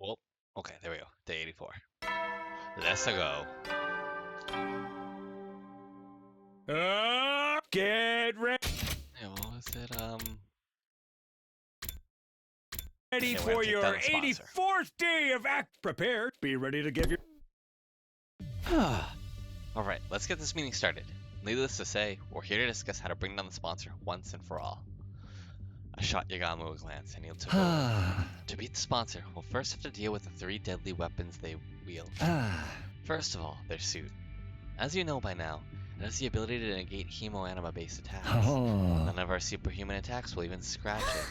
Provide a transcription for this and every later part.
Well, okay, there we go. Day 84. Let's go. Get ready Yeah, what was it? for Okay, we're gonna take your down the sponsor. 84th day of act. Prepare. Be ready to give your. Alright, let's get this meeting started. Needless to say, we're here to discuss how to bring down the sponsor once and for all. I shot Yagamo a glance and he took over. To beat the sponsor, we'll first have to deal with the three deadly weapons they wield. First of all, their suit. As you know by now, it has the ability to negate hemoanima-based attacks. None of our superhuman attacks will even scratch it.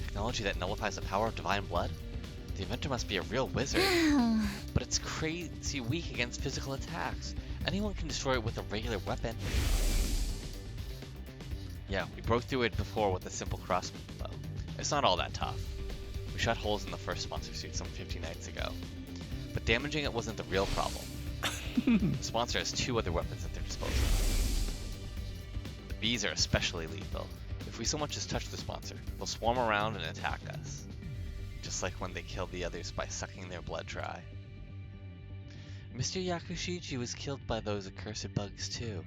Technology that nullifies the power of divine blood? The inventor must be a real wizard. But it's crazy weak against physical attacks. Anyone can destroy it with a regular weapon. Yeah, we broke through it before with a simple crossbow. It's not all that tough. We shot holes in the first sponsor suit some 50 nights ago. But damaging it wasn't the real problem. The sponsor has two other weapons at their disposal. The bees are especially lethal. If we so much as touch the sponsor, they'll swarm around and attack us. Just like when they killed the others by sucking their blood dry. Mr. Yakushichi was killed by those accursed bugs too.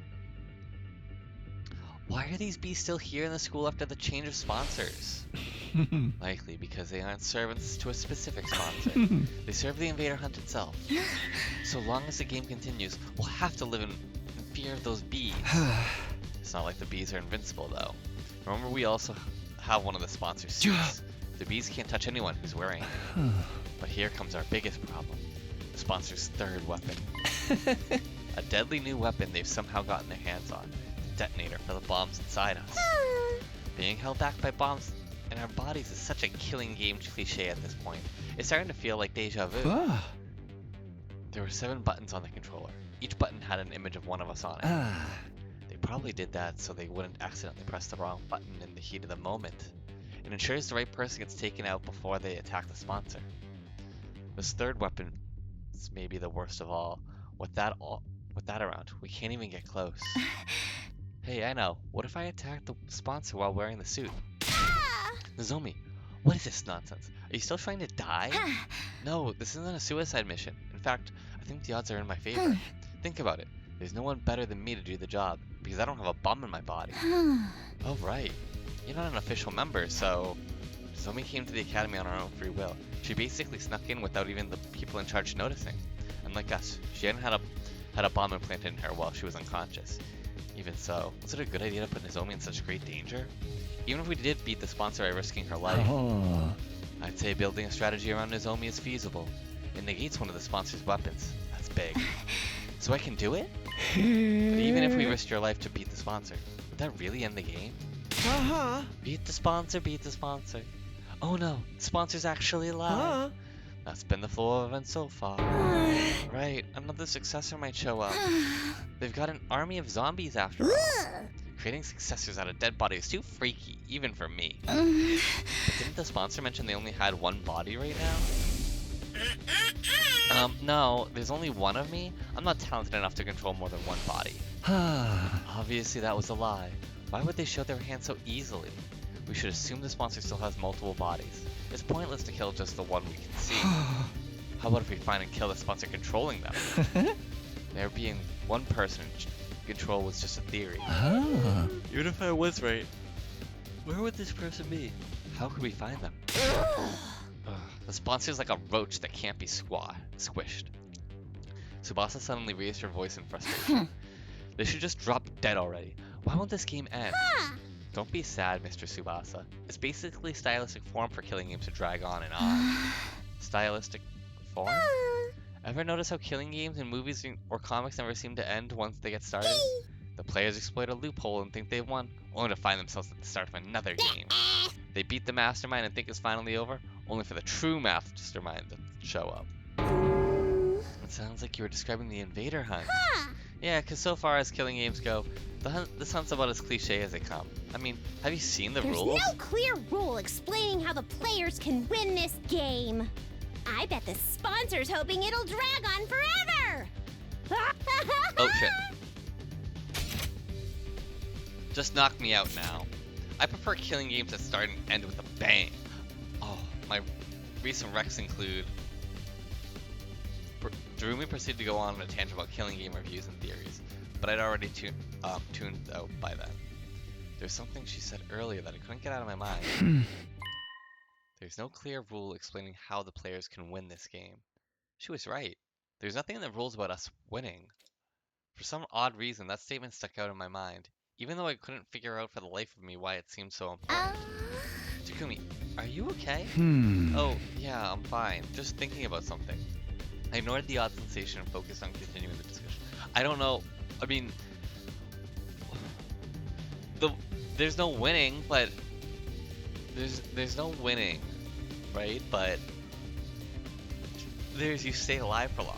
Why are these bees still here in the school after the change of sponsors? Likely because they aren't servants to a specific sponsor. They serve the invader hunt itself. So long as the game continues, we'll have to live in fear of those bees. It's not like the bees are invincible though. Remember, we also have one of the sponsor suits. The bees can't touch anyone who's wearing it. But here comes our biggest problem. The sponsor's third weapon. A deadly new weapon they've somehow gotten their hands on. The detonator for the bombs inside us. Being held back by bombs in our bodies is such a killing game cliche at this point. It's starting to feel like deja vu. There were 7 buttons on the controller. Each button had an image of one of us on it. They probably did that so they wouldn't accidentally press the wrong button in the heat of the moment. It ensures the right person gets taken out before they attack the sponsor. This third weapon is maybe the worst of all. With that around, we can't even get close. Hey, I know. What if I attack the sponsor while wearing the suit? Nozomi, what is this nonsense? Are you still trying to die? No, this isn't a suicide mission. In fact, I think the odds are in my favor. Think about it. There's no one better than me to do the job, because I don't have a bomb in my body. Oh, right. You're not an official member, so... Nozomi came to the academy on her own free will. She basically snuck in without even the people in charge noticing. Unlike us, she hadn't had a bomb implanted in her while she was unconscious. Even so, was it a good idea to put Nozomi in such great danger? Even if we did beat the sponsor by risking her life, I'd say building a strategy around Nozomi is feasible. It negates one of the sponsor's weapons. That's big. So I can do it? But even if we risked your life to beat the sponsor, would that really end the game? Beat the sponsor, beat the sponsor. Oh no, the sponsor's actually alive. That's been the flow of events so far. Right, another successor might show up. They've got an army of zombies after all. Creating successors out of dead bodies is too freaky, even for me. But didn't the sponsor mention they only had one body right now? No, there's only one of me. I'm not talented enough to control more than one body. Obviously that was a lie. Why would they show their hand so easily? We should assume the sponsor still has multiple bodies. It's pointless to kill just the one we can see. How about if we find and kill the sponsor controlling them? There being one person in control was just a theory. Even if I was right, where would this person be? How could we find them? The sponsor is like a roach that can't be squished. Tsubasa suddenly raised her voice in frustration. They should just drop dead already. Why won't this game end? Don't be sad, Mr. Tsubasa. It's basically stylistic form for killing games to drag on and on. Stylistic form? Ever notice how killing games in movies or comics never seem to end once they get started? The players exploit a loophole and think they've won, only to find themselves at the start of another game. They beat the mastermind and think it's finally over, only for the true mastermind to show up. It sounds like you were describing the invader hunt. Yeah, because so far as killing games go, this hunt's about as cliche as they come. I mean, have you seen the rules? There's no clear rule explaining how the players can win this game. I bet the sponsor's hoping it'll drag on forever. Oh shit. Just knock me out now. I prefer killing games that start and end with a bang. Oh, my recent wrecks include Darumi proceeded to go on a tangent about killing game reviews and theories, but I'd already tuned out by then. There's something she said earlier that I couldn't get out of my mind. There's no clear rule explaining how the players can win this game. She was right. There's nothing in the rules about us winning. For some odd reason, that statement stuck out in my mind, even though I couldn't figure out for the life of me why it seemed so important. Takumi, are you okay? Oh, yeah, I'm fine. Just thinking about something. I ignored the odd sensation and focused on continuing the discussion. I don't know. I mean, there's no winning, but there's no winning, right? But there's you stay alive for longer.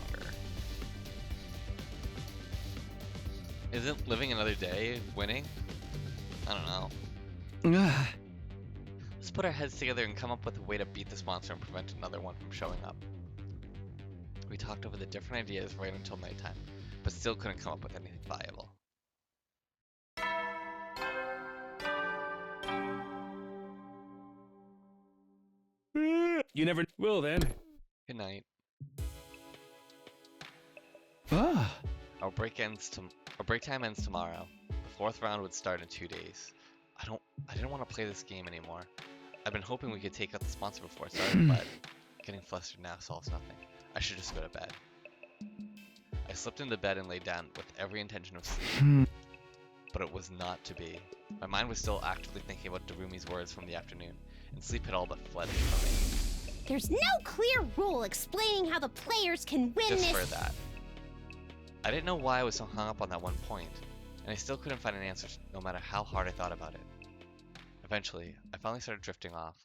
Isn't living another day winning? I don't know. Let's put our heads together and come up with a way to beat this monster and prevent another one from showing up. We talked over the different ideas right until nighttime, but still couldn't come up with anything viable. You never will then. Good night. Ah. Our break time ends tomorrow. The fourth round would start in 2 days. I didn't want to play this game anymore. I've been hoping we could take out the sponsor before it started, but getting flustered now solves nothing. I should just go to bed. I slipped into bed and lay down with every intention of sleep, but it was not to be. My mind was still actively thinking about Darumi's words from the afternoon, and sleep had all but fled from me. There's no clear rule explaining how the players can win Just this. for that. I didn't know why I was so hung up on that one point, and I still couldn't find an answer no matter how hard I thought about it. Eventually, I finally started drifting off,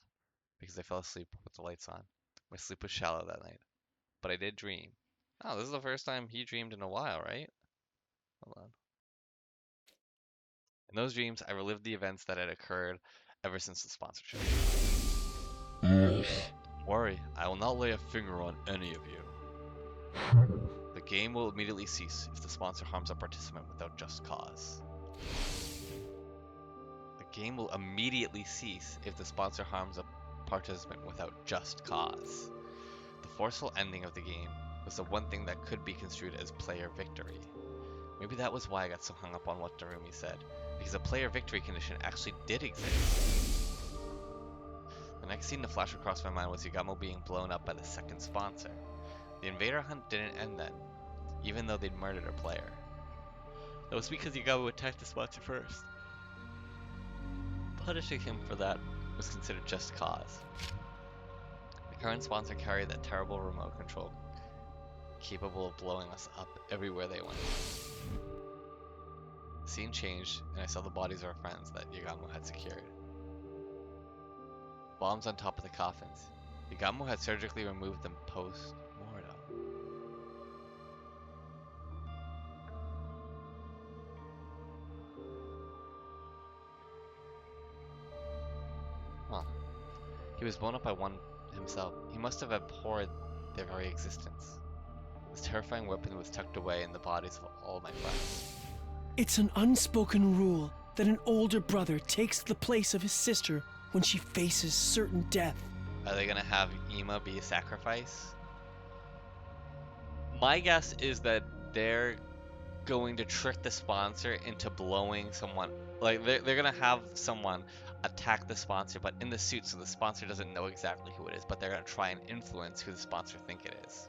because I fell asleep with the lights on. My sleep was shallow that night, but I did dream. Oh, this is the first time he dreamed in a while, right? Hold on. In those dreams, I relived the events that had occurred ever since the sponsorship. Worry, I will not lay a finger on any of you. The game will immediately cease if the sponsor harms a participant without just cause. The game will immediately cease if the sponsor harms a participant without just cause. The forceful ending of the game was the one thing that could be construed as player victory. Maybe that was why I got so hung up on what Darumi said, because a player victory condition actually did exist. The next scene to flash across my mind was Yagamo being blown up by the second sponsor. The invader hunt didn't end then, even though they'd murdered a player. That was because Yagamo attacked the sponsor first. Punishing him for that was considered just cause. The current sponsor carried that terrible remote control, capable of blowing us up everywhere they went. The scene changed, and I saw the bodies of our friends that Yagamo had secured. Bombs on top of the coffins. Yagamo had surgically removed them post-mortem. Huh. He was blown up by one himself. He must have abhorred their very existence. This terrifying weapon was tucked away in the bodies of all my friends. It's an unspoken rule that an older brother takes the place of his sister when she faces certain death. Are they gonna have Ima be a sacrifice? My guess is that they're going to trick the sponsor into blowing someone. Like, they're gonna have someone attack the sponsor, but in the suit, so the sponsor doesn't know exactly who it is, but they're gonna try and influence who the sponsor think it is.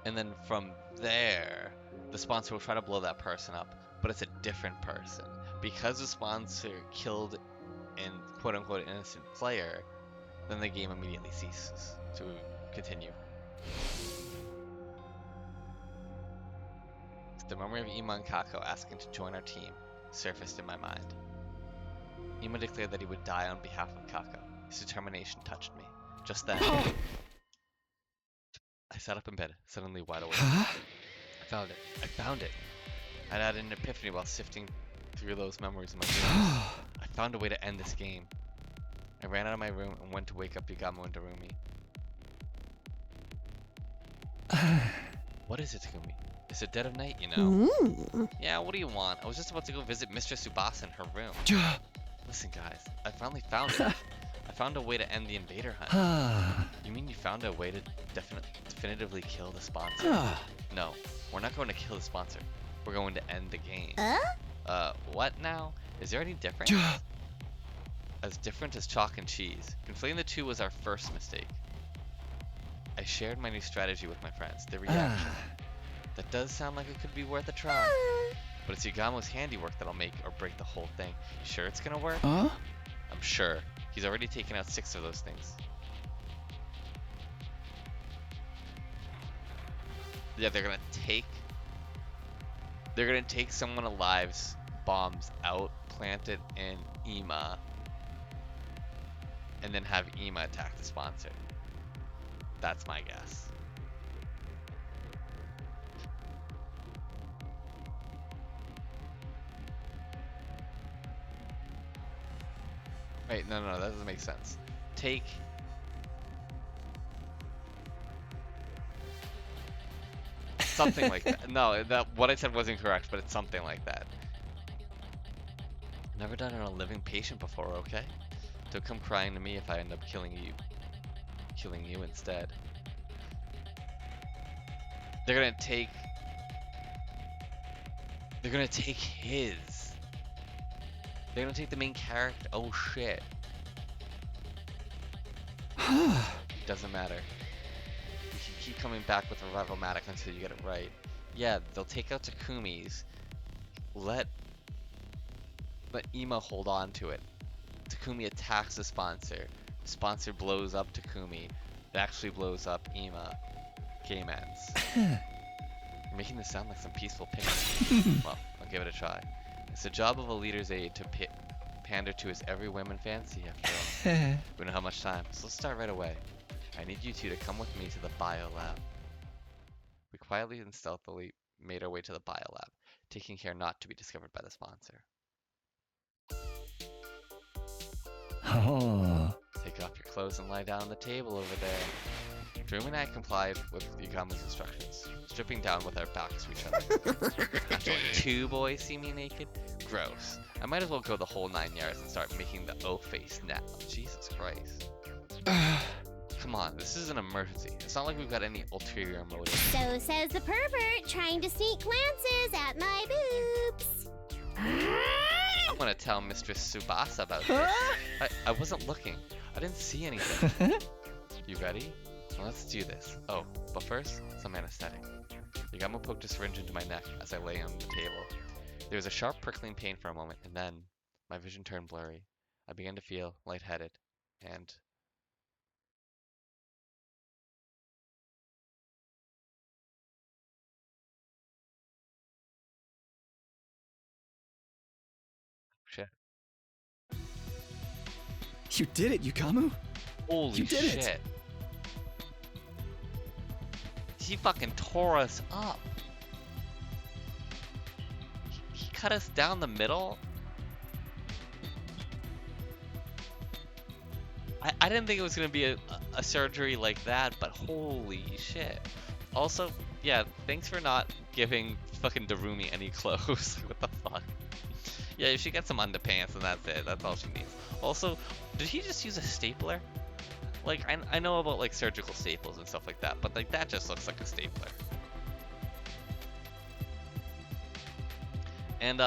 And then from there, the sponsor will try to blow that person up, but it's a different person. Because the sponsor killed an quote-unquote innocent player, then the game immediately ceases to continue. The memory of Ima and Kako asking to join our team surfaced in my mind. Ima declared that he would die on behalf of Kako. His determination touched me. Just then, I sat up in bed, suddenly wide awake. Huh? I found it. I found it. I'd had an epiphany while sifting through those memories in my dreams. I found a way to end this game. I ran out of my room and went to wake up Yagamo and Darumi. What is it, Takumi? It's the dead of night, you know. Yeah, what do you want? I was just about to go visit Mistress Tsubasa in her room. Listen, guys, I finally found it. I found a way to end the invader hunt. You mean you found a way to definitively kill the sponsor? No, we're not going to kill the sponsor. We're going to end the game. What now? Is there any difference? As different as chalk and cheese. Conflating the two was our first mistake. I shared my new strategy with my friends. The reaction. That does sound like it could be worth a try. But it's Yugamo's handiwork that'll make or break the whole thing. You sure it's gonna work? I'm sure. He's already taken out 6 of those things. Yeah, they're gonna take someone alive's bombs out, plant it in Ima, and then have Ima attack the sponsor. That's my guess. Wait, no, that doesn't make sense. Take... something like that. No, what I said was incorrect, but it's something like that. Never done it on a living patient before, okay? Don't come crying to me if I end up killing you instead. They're gonna take his. They're gonna take the main character. Oh shit. Doesn't matter. You can keep coming back with Revival-matic until you get it right. Yeah, they'll take out Takumi's. Let Ima hold on to it. Takumi attacks the sponsor. The sponsor blows up Takumi. It actually blows up Ima. Game ends. You're making this sound like some peaceful picnic. Well, I'll give it a try. It's the job of a leader's aide to pander to his every whim and fancy, after all. We don't have much time, so let's start right away. I need you two to come with me to the bio lab. We quietly and stealthily made our way to the bio lab, taking care not to be discovered by the sponsor. Take off your clothes and lie down on the table over there. Drew and I complied with Yugamo's instructions, stripping down with our backs to each other. After like 2 boys see me naked? Gross. I might as well go the whole 9 yards and start making the O face now. Jesus Christ. Come on, this is an emergency. It's not like we've got any ulterior motive. So says the pervert trying to sneak glances at my boobs. I'm gonna tell Mistress Tsubasa about this. I wasn't looking. I didn't see anything. You ready? Well, let's do this. Oh, but first, some anesthetic. Yugamo poked a syringe into my neck as I lay on the table. There was a sharp prickling pain for a moment, and then my vision turned blurry. I began to feel lightheaded, and... shit. You did it, Yugamu! Holy You did shit. it. He fucking tore us up. He cut us down the middle. I didn't think it was gonna be a surgery like that, but holy shit. Also, yeah, thanks for not giving fucking Darumi any clothes. What the fuck? Yeah, if she gets some underpants and that's it. That's all she needs. Also, did he just use a stapler? Like, I know about like surgical staples and stuff like that, but like that just looks like a stapler. And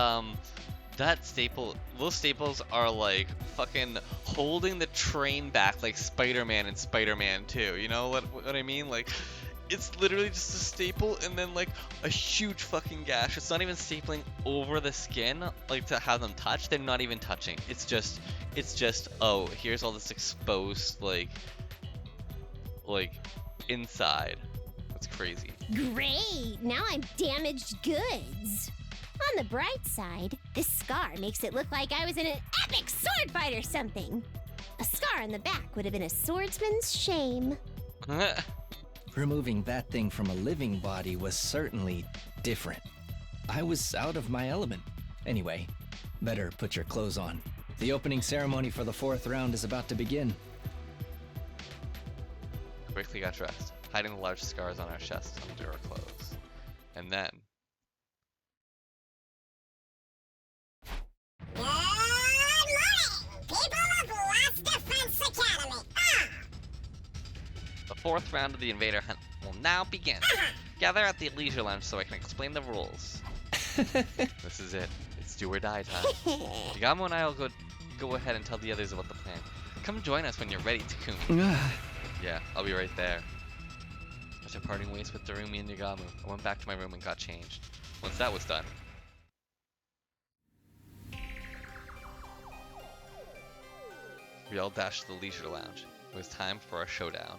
that staple, those staples are like fucking holding the train back like Spider-Man and Spider-Man 2. You know what I mean? Like, it's literally just a staple and then like a huge fucking gash. It's not even stapling over the skin like to have them touch. They're not even touching. It's just oh, here's all this exposed like inside. That's crazy. Great! Now I'm damaged goods. On the bright side, this scar makes it look like I was in an epic sword fight or something. A scar on the back would have been a swordsman's shame. Removing that thing from a living body was certainly different. I was out of my element. Anyway, better put your clothes on. The opening ceremony for the 4th round is about to begin. Quickly got dressed, hiding the large scars on our chests under our clothes. And then... Good morning, people of Lost Defense The 4th round of the invader hunt will now begin. Gather at the leisure lounge so I can explain the rules. This is it. It's do or die time. Yagamo and I will go ahead and tell the others about the plan. Come join us when you're ready, Takumi. Yeah, I'll be right there. After parting ways with Darumi and Yagamo, I went back to my room and got changed. Once that was done, we all dashed to the leisure lounge. It was time for a showdown.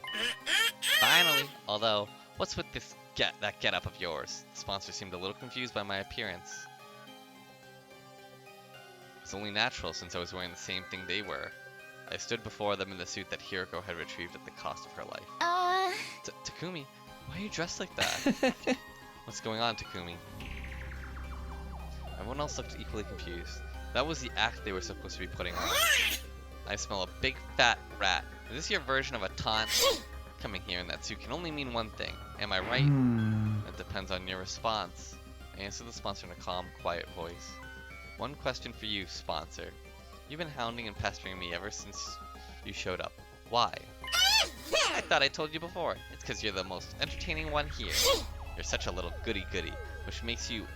Finally! Although, what's with that get-up of yours? The sponsor seemed a little confused by my appearance. It's only natural since I was wearing the same thing they were. I stood before them in the suit that Hiroko had retrieved at the cost of her life. Takumi, why are you dressed like that? What's going on, Takumi? Everyone else looked equally confused. That was the act they were supposed to be putting on. I smell a big fat rat. Is this your version of a taunt? Coming here in that suit can only mean one thing. Am I right? It depends on your response. I answered the sponsor in a calm, quiet voice. One question for you, sponsor. You've been hounding and pestering me ever since you showed up. Why? I thought I told you before. It's because you're the most entertaining one here. You're such a little goody-goody, which makes you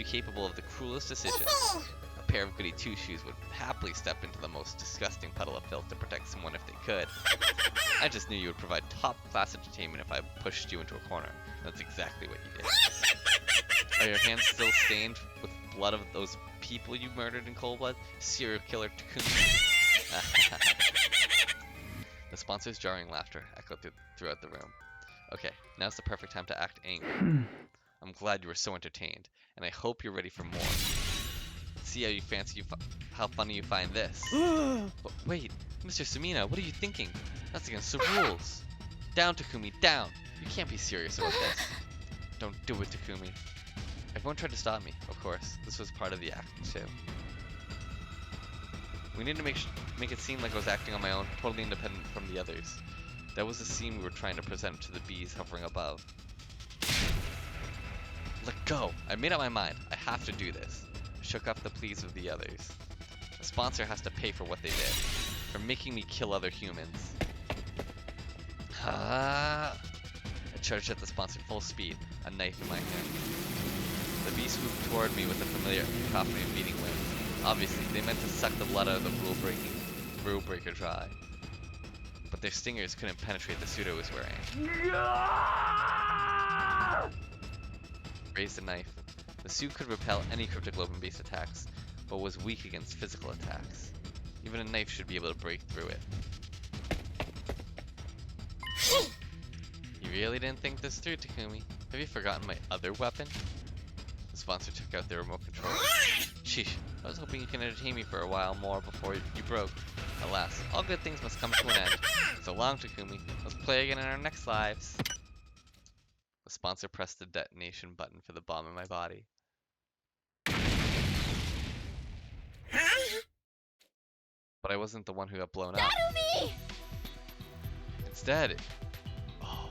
capable of the cruelest decisions. A pair of goody two-shoes would happily step into the most disgusting puddle of filth to protect someone if they could. I just knew you would provide top-class entertainment if I pushed you into a corner. That's exactly what you did. Are your hands still stained with blood of those people you murdered in cold blood? Serial killer Takumi. The sponsor's jarring laughter echoed throughout the room. Okay, now's the perfect time to act angry. I'm glad you were so entertained, and I hope you're ready for more. Let's see how funny you find this. But wait, Mr. Sumina, what are you thinking? That's against the rules. Down, Takumi, down! You can't be serious about this. Don't do it, Takumi. Everyone tried to stop me, of course. This was part of the act, too. We need to make it seem like I was acting on my own, totally independent from the others. That was the scene we were trying to present to the bees hovering above. Let go! I made up my mind. I have to do this. I shook off the pleas of the others. The sponsor has to pay for what they did. For making me kill other humans. I charged at the sponsor full speed, a knife in my hand. The bees swooped toward me with a familiar cacophony of beating wings. Obviously, they meant to suck the blood out of the rule breaker dry. But their stingers couldn't penetrate the suit I was wearing. Raised the knife. The suit could repel any cryptoglobin-based attacks, but was weak against physical attacks. Even a knife should be able to break through it. You really didn't think this through, Takumi? Have you forgotten my other weapon? The sponsor took out the remote control. Sheesh, I was hoping you could entertain me for a while more before you broke. Alas, all good things must come to an end. So long, Takumi. Let's play again in our next lives. The sponsor pressed the detonation button for the bomb in my body. But I wasn't the one who got blown up. Narumi! Instead, oh.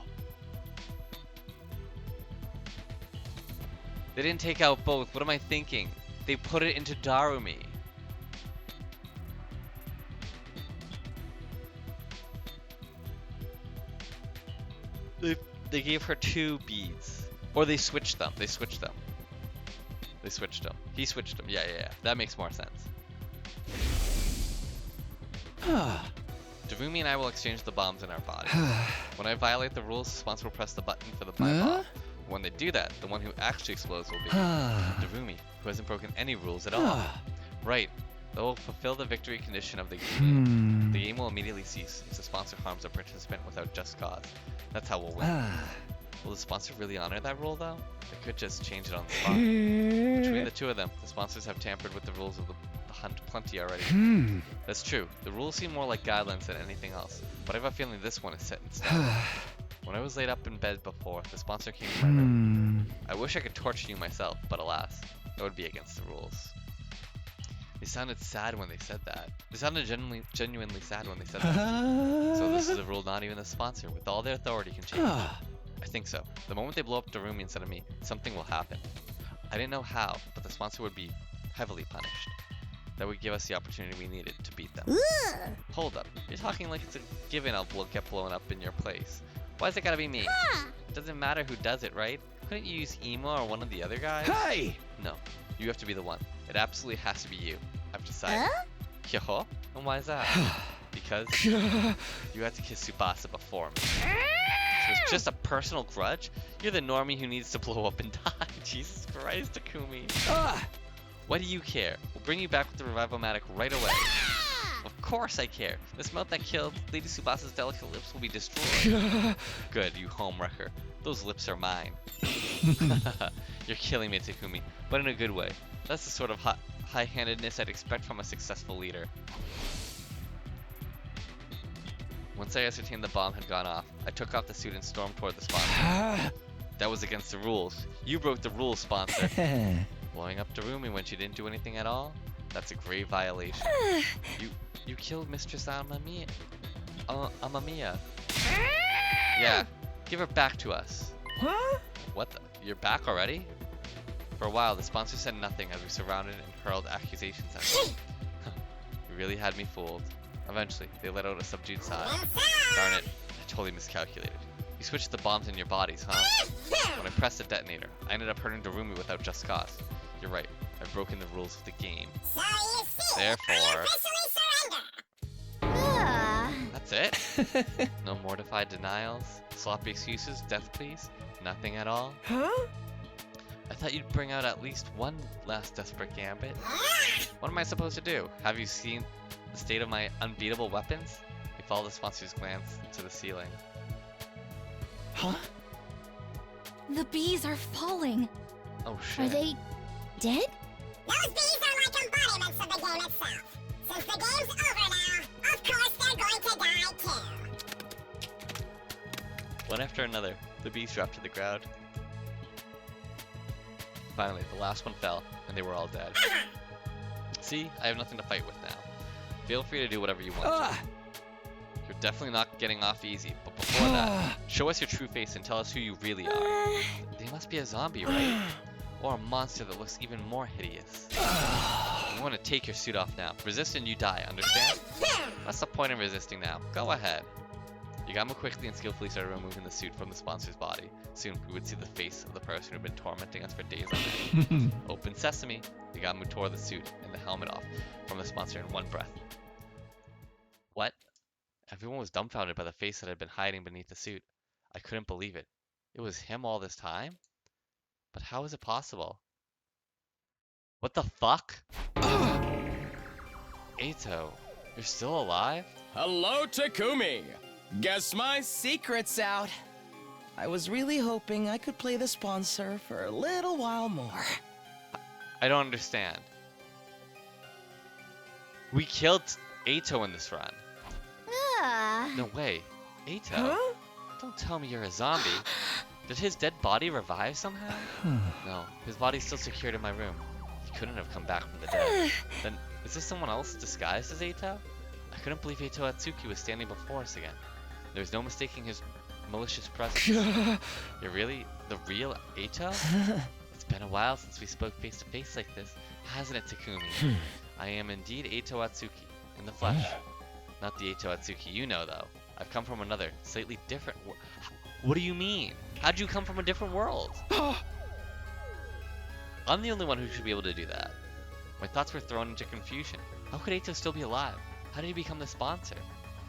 They didn't take out both. What am I thinking? They put it into Darumi. They gave her 2 beads. Or they switched them. He switched them. Yeah. That makes more sense. Darumi and I will exchange the bombs in our body. When I violate the rules, the sponsor will press the button for the bomb. When they do that, the one who actually explodes will be Darumi, who hasn't broken any rules at all. Right. That will fulfill the victory condition of the game. The game will immediately cease if the sponsor harms a participant without just cause. That's how we'll win. Will the sponsor really honor that rule, though? They could just change it on the spot. Between the two of them, the sponsors have tampered with the rules of the hunt plenty already. That's true. The rules seem more like guidelines than anything else, but I have a feeling this one is set in stone. When I was laid up in bed before, the sponsor came to my room. I wish I could torture you myself, but alas, that would be against the rules. They sounded sad when they said that. They sounded genuinely sad when they said that. So this is a rule not even the sponsor, with all their authority, can change. I think so. The moment they blow up Darumi instead of me, something will happen. I didn't know how, but the sponsor would be heavily punished. That would give us the opportunity we needed to beat them. Ugh. Hold up. You're talking like it's a given I'll get blown up in your place. Why's it gotta be me? Huh. It doesn't matter who does it, right? Couldn't you use Emo or one of the other guys? Hey! No. You have to be the one. It absolutely has to be you. I've decided. Huh? Kyoho? And why is that? Because you had to kiss Tsubasa before me. So it's just a personal grudge? You're the normie who needs to blow up and die. Jesus Christ, Takumi. Ah! Why do you care? We'll bring you back with the Revival-matic right away. Ah! Of course I care. The smelt that killed Lady Tsubasa's delicate lips will be destroyed. Good, you homewrecker. Those lips are mine. You're killing me, Takumi, but in a good way. That's the sort of high-handedness I'd expect from a successful leader. Once I ascertained the bomb had gone off, I took off the suit and stormed toward the sponsor. That was against the rules. You broke the rules, sponsor. Blowing up Darumi when she didn't do anything at all? That's a grave violation. You killed Mistress Amamiya. Yeah, give her back to us. Huh? What the? You're back already? For a while, the sponsor said nothing as we surrounded and hurled accusations at me. You really had me fooled. Eventually, they let out a subdued sigh. Darn it, I totally miscalculated. You switched the bombs in your bodies, huh? When I pressed the detonator, I ended up hurting Darumi without just cause. You're right, I've broken the rules of the game. So you see, Therefore, Ah. that's it? No mortified denials, sloppy excuses, death pleas? Nothing at all? Huh? I thought you'd bring out at least one last desperate gambit. What am I supposed to do? Have you seen the state of my unbeatable weapons? We followed the sponsor's glance to the ceiling. Huh? The bees are falling. Oh shit. Are they dead? Those bees are like embodiments of the game itself. Since the game's over now, of course they're going to die too. One after another, the bees dropped to the ground. Finally, the last one fell, and they were all dead. See, I have nothing to fight with now. Feel free to do whatever you want. Ah! You're definitely not getting off easy, but before that, show us your true face and tell us who you really are. They must be a zombie, right? Or a monster that looks even more hideous. You want to take your suit off now. Resist and you die, understand? What's the point in resisting now? Go ahead. Yagami quickly and skillfully started removing the suit from the sponsor's body. Soon, we would see the face of the person who'd been tormenting us for days on end. Open sesame! Yagami tore the suit and the helmet off from the sponsor in one breath. What? Everyone was dumbfounded by the face that had been hiding beneath the suit. I couldn't believe it. It was him all this time? But how is it possible? What the fuck? Eito, you're still alive? Hello, Takumi! Guess my secret's out. I was really hoping I could play the sponsor for a little while more. I don't understand. We killed Eito in this run. Ah. No way. Eito? Huh? Don't tell me you're a zombie. Did his dead body revive somehow? No, his body's still secured in my room. He couldn't have come back from the dead. Then, is this someone else disguised as Eito? I couldn't believe Eito Atsuki was standing before us again. There was no mistaking his malicious presence. You're really the real Eito? It's been a while since we spoke face to face like this, hasn't it, Takumi? I am indeed Eito Atsuki, in the flesh. Not the Eito Atsuki you know, though. I've come from another, slightly different world. What do you mean? How'd you come from a different world? I'm the only one who should be able to do that. My thoughts were thrown into confusion. How could Eito still be alive? How did he become the sponsor?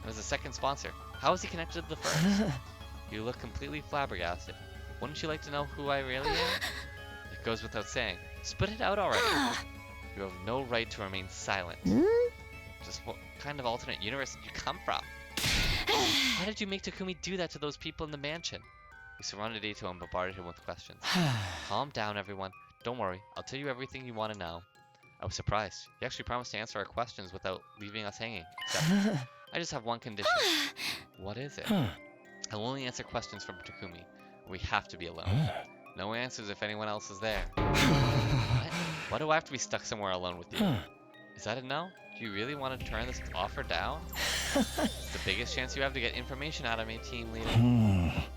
And as the second sponsor, how is he connected to the first? You look completely flabbergasted. Wouldn't you like to know who I really am? It goes without saying. Spit it out already. You have no right to remain silent. Just what kind of alternate universe did you come from? Why did you make Takumi do that to those people in the mansion? We surrounded Eito and bombarded him with questions. Calm down, everyone. Don't worry. I'll tell you everything you want to know. I was surprised. He actually promised to answer our questions without leaving us hanging. Except, I just have one condition. What is it? I'll only answer questions from Takumi. We have to be alone. No answers if anyone else is there. What? Why do I have to be stuck somewhere alone with you? Is that a no? Do you really want to turn this offer down? It's the biggest chance you have to get information out of me, team leader.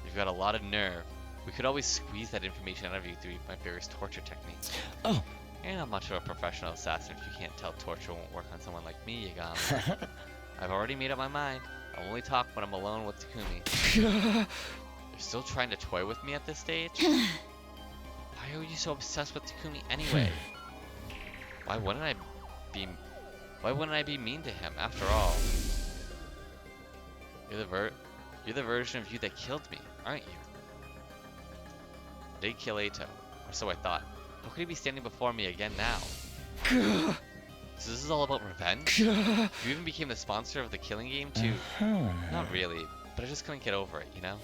You've got a lot of nerve. We could always squeeze that information out of you through my various torture techniques. Oh. You're not much of a professional assassin if you can't tell torture won't work on someone like me, Yagami. I've already made up my mind. I'll only talk when I'm alone with Takumi. You're still trying to toy with me at this stage? Why are you so obsessed with Takumi anyway? Why wouldn't I be mean to him after all? You're the version of you that killed me, aren't you? I did kill Eito, or so I thought. How could he be standing before me again now? So this is all about revenge? You even became the sponsor of the killing game too? Not really, but I just couldn't get over it, you know?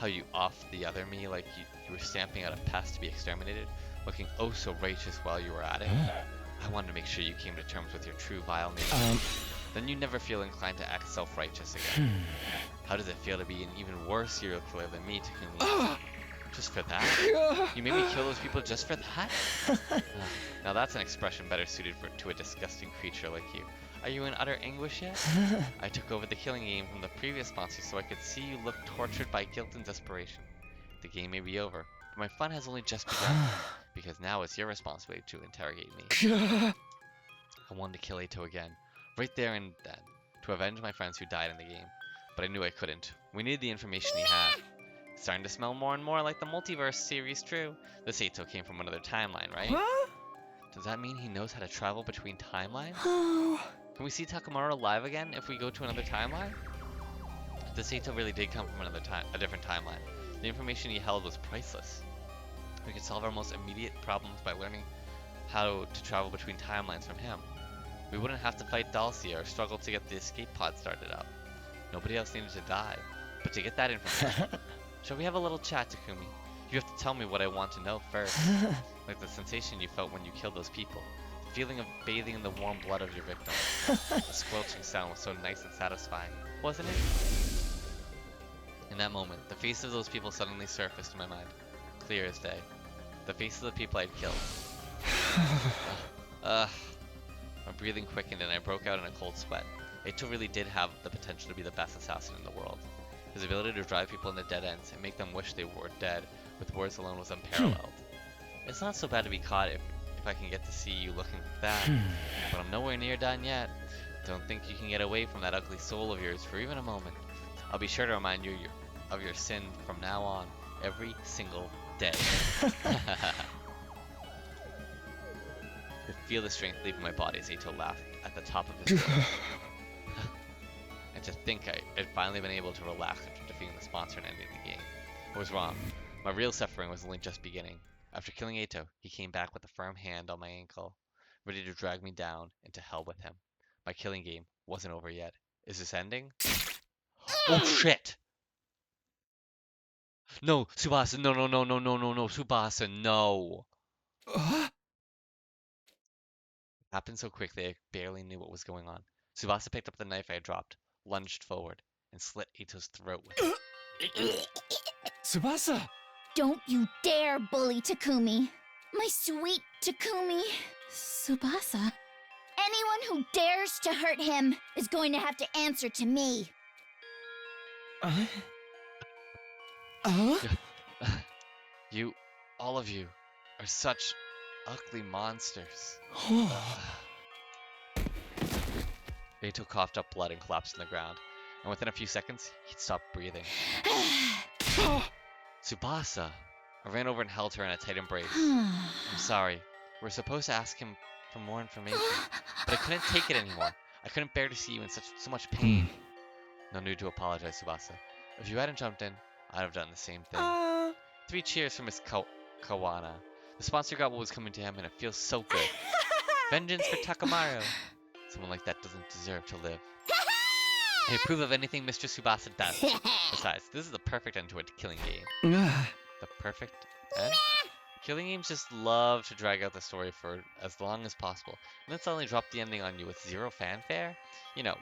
How you offed the other me like you were stamping out a pest to be exterminated, looking oh so righteous while you were at it. I wanted to make sure you came to terms with your true vile nature. Then you never feel inclined to act self-righteous again. How does it feel to be an even worse serial killer than me, Takumi? Just for that? You made me kill those people just for that? Now that's an expression better suited to a disgusting creature like you. Are you in utter anguish yet? I took over the killing game from the previous sponsor so I could see you look tortured by guilt and desperation. The game may be over, but my fun has only just begun, because now it's your responsibility to interrogate me. I wanted to kill Eito again, right there and then, to avenge my friends who died in the game, but I knew I couldn't. We needed the information he had. It's starting to smell more and more like the multiverse series true. This Eito came from another timeline, right? Does that mean he knows how to travel between timelines? Can we see Takamaru alive again if we go to another timeline? This Eito really did come from a different timeline. The information he held was priceless. We could solve our most immediate problems by learning how to travel between timelines from him. We wouldn't have to fight Dulcia or struggle to get the escape pod started up. Nobody else needed to die. But to get that information, shall we have a little chat, Takumi? You have to tell me what I want to know first. Like the sensation you felt when you killed those people. The feeling of bathing in the warm blood of your victim. The squelching sound was so nice and satisfying, wasn't it? In that moment, the faces of those people suddenly surfaced in my mind. Clear as day. The faces of the people I'd killed. My breathing quickened and I broke out in a cold sweat. Eito really did have the potential to be the best assassin in the world. His ability to drive people into dead ends and make them wish they were dead with words alone was unparalleled. It's not so bad to be caught if I can get to see you looking like that, but I'm nowhere near done yet. Don't think you can get away from that ugly soul of yours for even a moment. I'll be sure to remind you of your sin from now on, every single day. I could feel the strength leaving my body as Eito laughed at the top of his voice. And to think I'd finally been able to relax after defeating the sponsor and ending the game. I was wrong. My real suffering was only just beginning. After killing Eito, he came back with a firm hand on my ankle, ready to drag me down and to hell with him. My killing game wasn't over yet. Is this ending? Oh shit! No, Tsubasa, no, Tsubasa, no! It happened so quickly I barely knew what was going on. Tsubasa picked up the knife I had dropped, lunged forward, and slit Ito's throat with it. Tsubasa! Don't you dare bully Takumi. My sweet Takumi. Tsubasa. Anyone who dares to hurt him is going to have to answer to me. You, all of you, are such ugly monsters. Eito coughed up blood and collapsed on the ground, and within a few seconds, he'd stopped breathing. Tsubasa! I ran over and held her in a tight embrace. I'm sorry. We were supposed to ask him for more information, but I couldn't take it anymore. I couldn't bear to see you in so much pain. No need to apologize, Tsubasa. If you hadn't jumped in, I'd have done the same thing. 3 cheers for Miss Kawana. The sponsor got what was coming to him, and it feels so good. Vengeance for Takamaru. Someone like that doesn't deserve to live. I approve of anything Mr. Tsubasa does. Besides, this is the perfect end to a killing game. The perfect end? Killing games just love to drag out the story for as long as possible, and then suddenly drop the ending on you with zero fanfare? You know,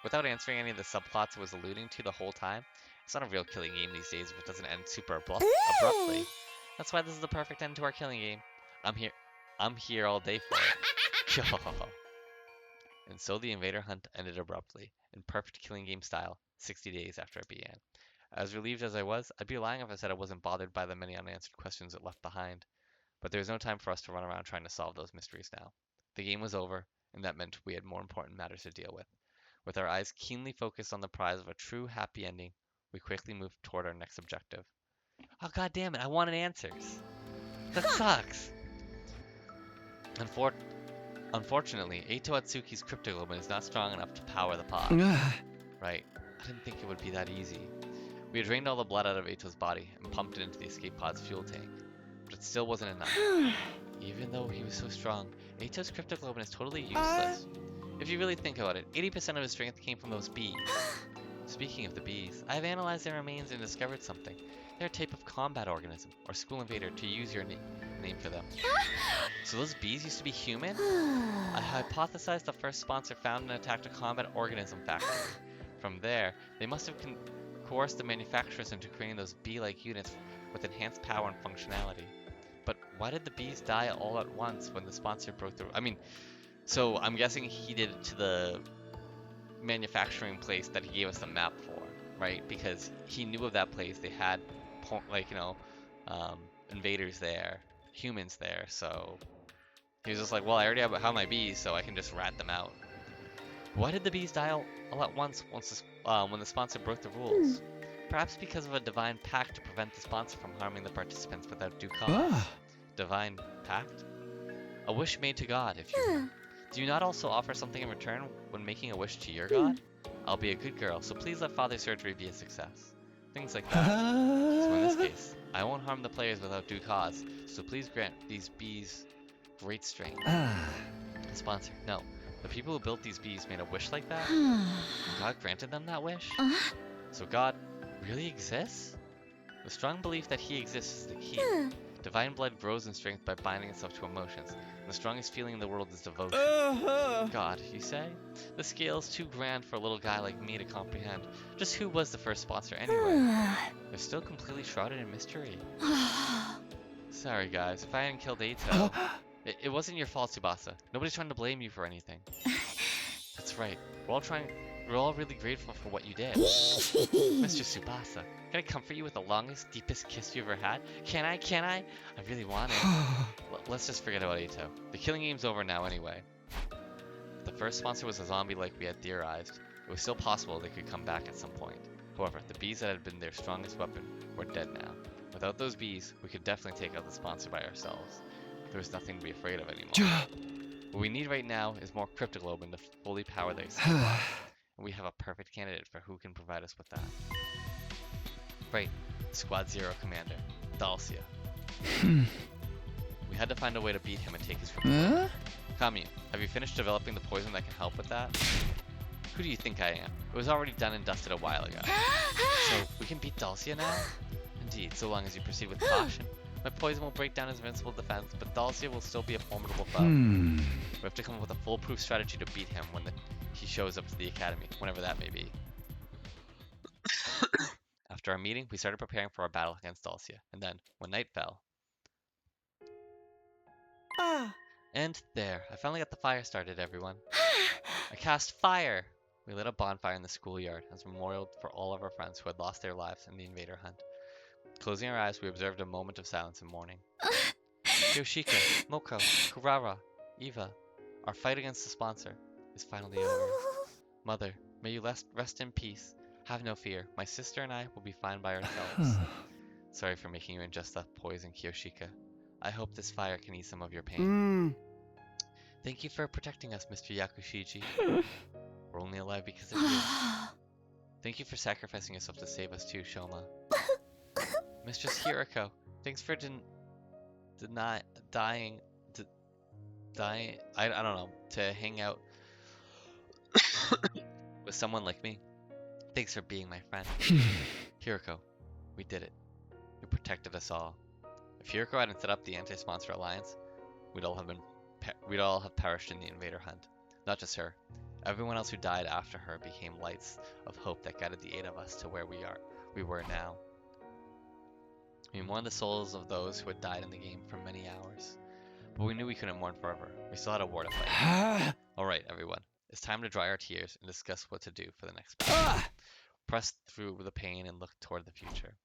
without answering any of the subplots it was alluding to the whole time. It's not a real killing game these days if it doesn't end super abruptly. That's why this is the perfect end to our killing game. I'm here all day for it. And so the invader hunt ended abruptly, in perfect killing game style, 60 days after it began. As relieved as I was, I'd be lying if I said I wasn't bothered by the many unanswered questions it left behind. But there was no time for us to run around trying to solve those mysteries now. The game was over, and that meant we had more important matters to deal with. With our eyes keenly focused on the prize of a true happy ending, we quickly moved toward our next objective. Oh, god damn it, I wanted answers. That sucks. Unfortunately, Eito Atsuki's cryptoglobin is not strong enough to power the pod. Right, I didn't think it would be that easy. We had drained all the blood out of Eito's body and pumped it into the escape pod's fuel tank, but it still wasn't enough. Even though he was so strong, Eito's cryptoglobin is totally useless. If you really think about it, 80% of his strength came from those bees. Speaking of the bees, I have analyzed their remains and discovered something. They're a type of combat organism, or school invader to use your name for them. So those bees used to be human? I hypothesized the first sponsor found and attacked a combat organism factory. From there, they must have coerced the manufacturers into creating those bee-like units with enhanced power and functionality. But why did the bees die all at once when the sponsor broke through? I mean, so I'm guessing he did it to the manufacturing place that he gave us the map for, right? Because he knew of that place. They had, invaders there, humans there. So he was just like, well, I already have my bees, so I can just rat them out. Why did the bees die all at once when the sponsor broke the rules? Perhaps because of a divine pact to prevent the sponsor from harming the participants without due cause. Divine pact? A wish made to God, if you will. Do you not also offer something in return when making a wish to your god? I'll be a good girl, so please let Father's surgery be a success. Things like that. So in this case, I won't harm the players without due cause, so please grant these bees great strength. Sponsor, no. The people who built these bees made a wish like that? God granted them that wish? So God really exists? The strong belief that he exists is the key. Divine blood grows in strength by binding itself to emotions, and the strongest feeling in the world is devotion. God, you say? The scale is too grand for a little guy like me to comprehend. Just who was the first sponsor anyway? They're still completely shrouded in mystery. Sorry guys, if I hadn't killed Eito... It wasn't your fault, Tsubasa. Nobody's trying to blame you for anything. That's right. We're all really grateful for what you did. Mr. Tsubasa, can I comfort you with the longest, deepest kiss you ever had? Can I? I really want it. Let's just forget about Eito. The killing game's over now anyway. The first sponsor was a zombie like we had theorized. It was still possible they could come back at some point. However, the bees that had been their strongest weapon were dead now. Without those bees, we could definitely take out the sponsor by ourselves. There was nothing to be afraid of anymore. What we need right now is more cryptoglobin to fully power the escape pod. And we have a perfect candidate for who can provide us with that. Right, Squad Zero Commander, Dalcia. We had to find a way to beat him and take his cryptoglobin. Kamyu, have you finished developing the poison that can help with that? Who do you think I am? It was already done and dusted a while ago. So, we can beat Dalcia now? Indeed, so long as you proceed with caution. My poison will break down his invincible defense, but Dalcia will still be a formidable foe. We have to come up with a foolproof strategy to beat him when he shows up to the academy, whenever that may be. After our meeting, we started preparing for our battle against Dalcia, and then, when night fell... And there, I finally got the fire started, everyone. I cast fire! We lit a bonfire in the schoolyard as a memorial for all of our friends who had lost their lives in the invader hunt. Closing our eyes, we observed a moment of silence and mourning. Yoshika, Moko, Kurara, Eva, our fight against the sponsor is finally over. Mother, may you rest in peace. Have no fear. My sister and I will be fine by ourselves. Sorry for making you ingest that poison, Kiyoshika. I hope this fire can ease some of your pain. Thank you for protecting us, Mr. Yakushiji. We're only alive because of you. Thank you for sacrificing yourself to save us too, Shoma. Mistress Hirako, thanks for dying, I don't know, to hang out with someone like me. Thanks for being my friend. Hirako, we did it. You protected us all. If Hirako hadn't set up the anti-sponsor alliance, we'd all have perished in the invader hunt. Not just her. Everyone else who died after her became lights of hope that guided the 8 of us to where we were now. We mourned the souls of those who had died in the game for many hours. But we knew we couldn't mourn forever. We still had a war to fight. Alright, everyone. It's time to dry our tears and discuss what to do for the next battle. Press through the pain and look toward the future.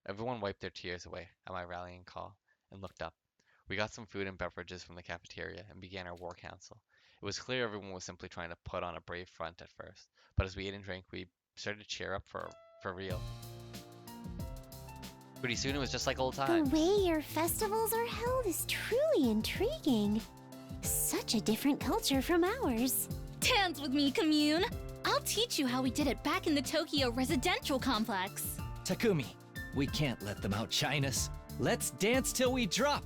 Everyone wiped their tears away at my rallying call, and looked up. We got some food and beverages from the cafeteria and began our war council. It was clear everyone was simply trying to put on a brave front at first, but as we ate and drank, we started to cheer up for real. Pretty soon it was just like old The times. way your festivals are held is truly intriguing. Such a different culture from ours. Dance with me, commune! I'll teach you how we did it back in the Tokyo residential complex. Takumi, we can't let them outshine us. Let's dance till we drop.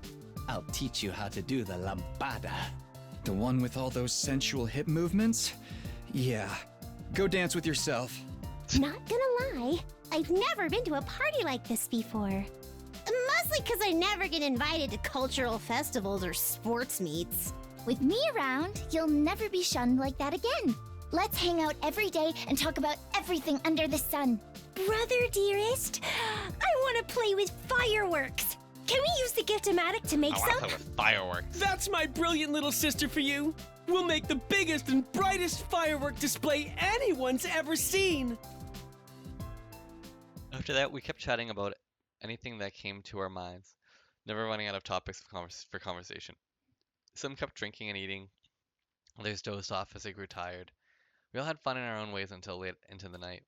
I'll teach you how to do the lambada. The one with all those sensual hip movements? Yeah. Go dance with yourself. Not gonna lie, I've never been to a party like this before. Mostly because I never get invited to cultural festivals or sports meets. With me around, you'll never be shunned like that again. Let's hang out every day and talk about everything under the sun. Brother dearest, I want to play with fireworks. Can we use the Gift-O-Matic to make I want to some? play with fireworks. That's my brilliant little sister for you. We'll make the biggest and brightest firework display anyone's ever seen. After that, we kept chatting about anything that came to our minds, never running out of topics for conversation. Some kept drinking and eating, others dozed off as they grew tired. We all had fun in our own ways until late into the night.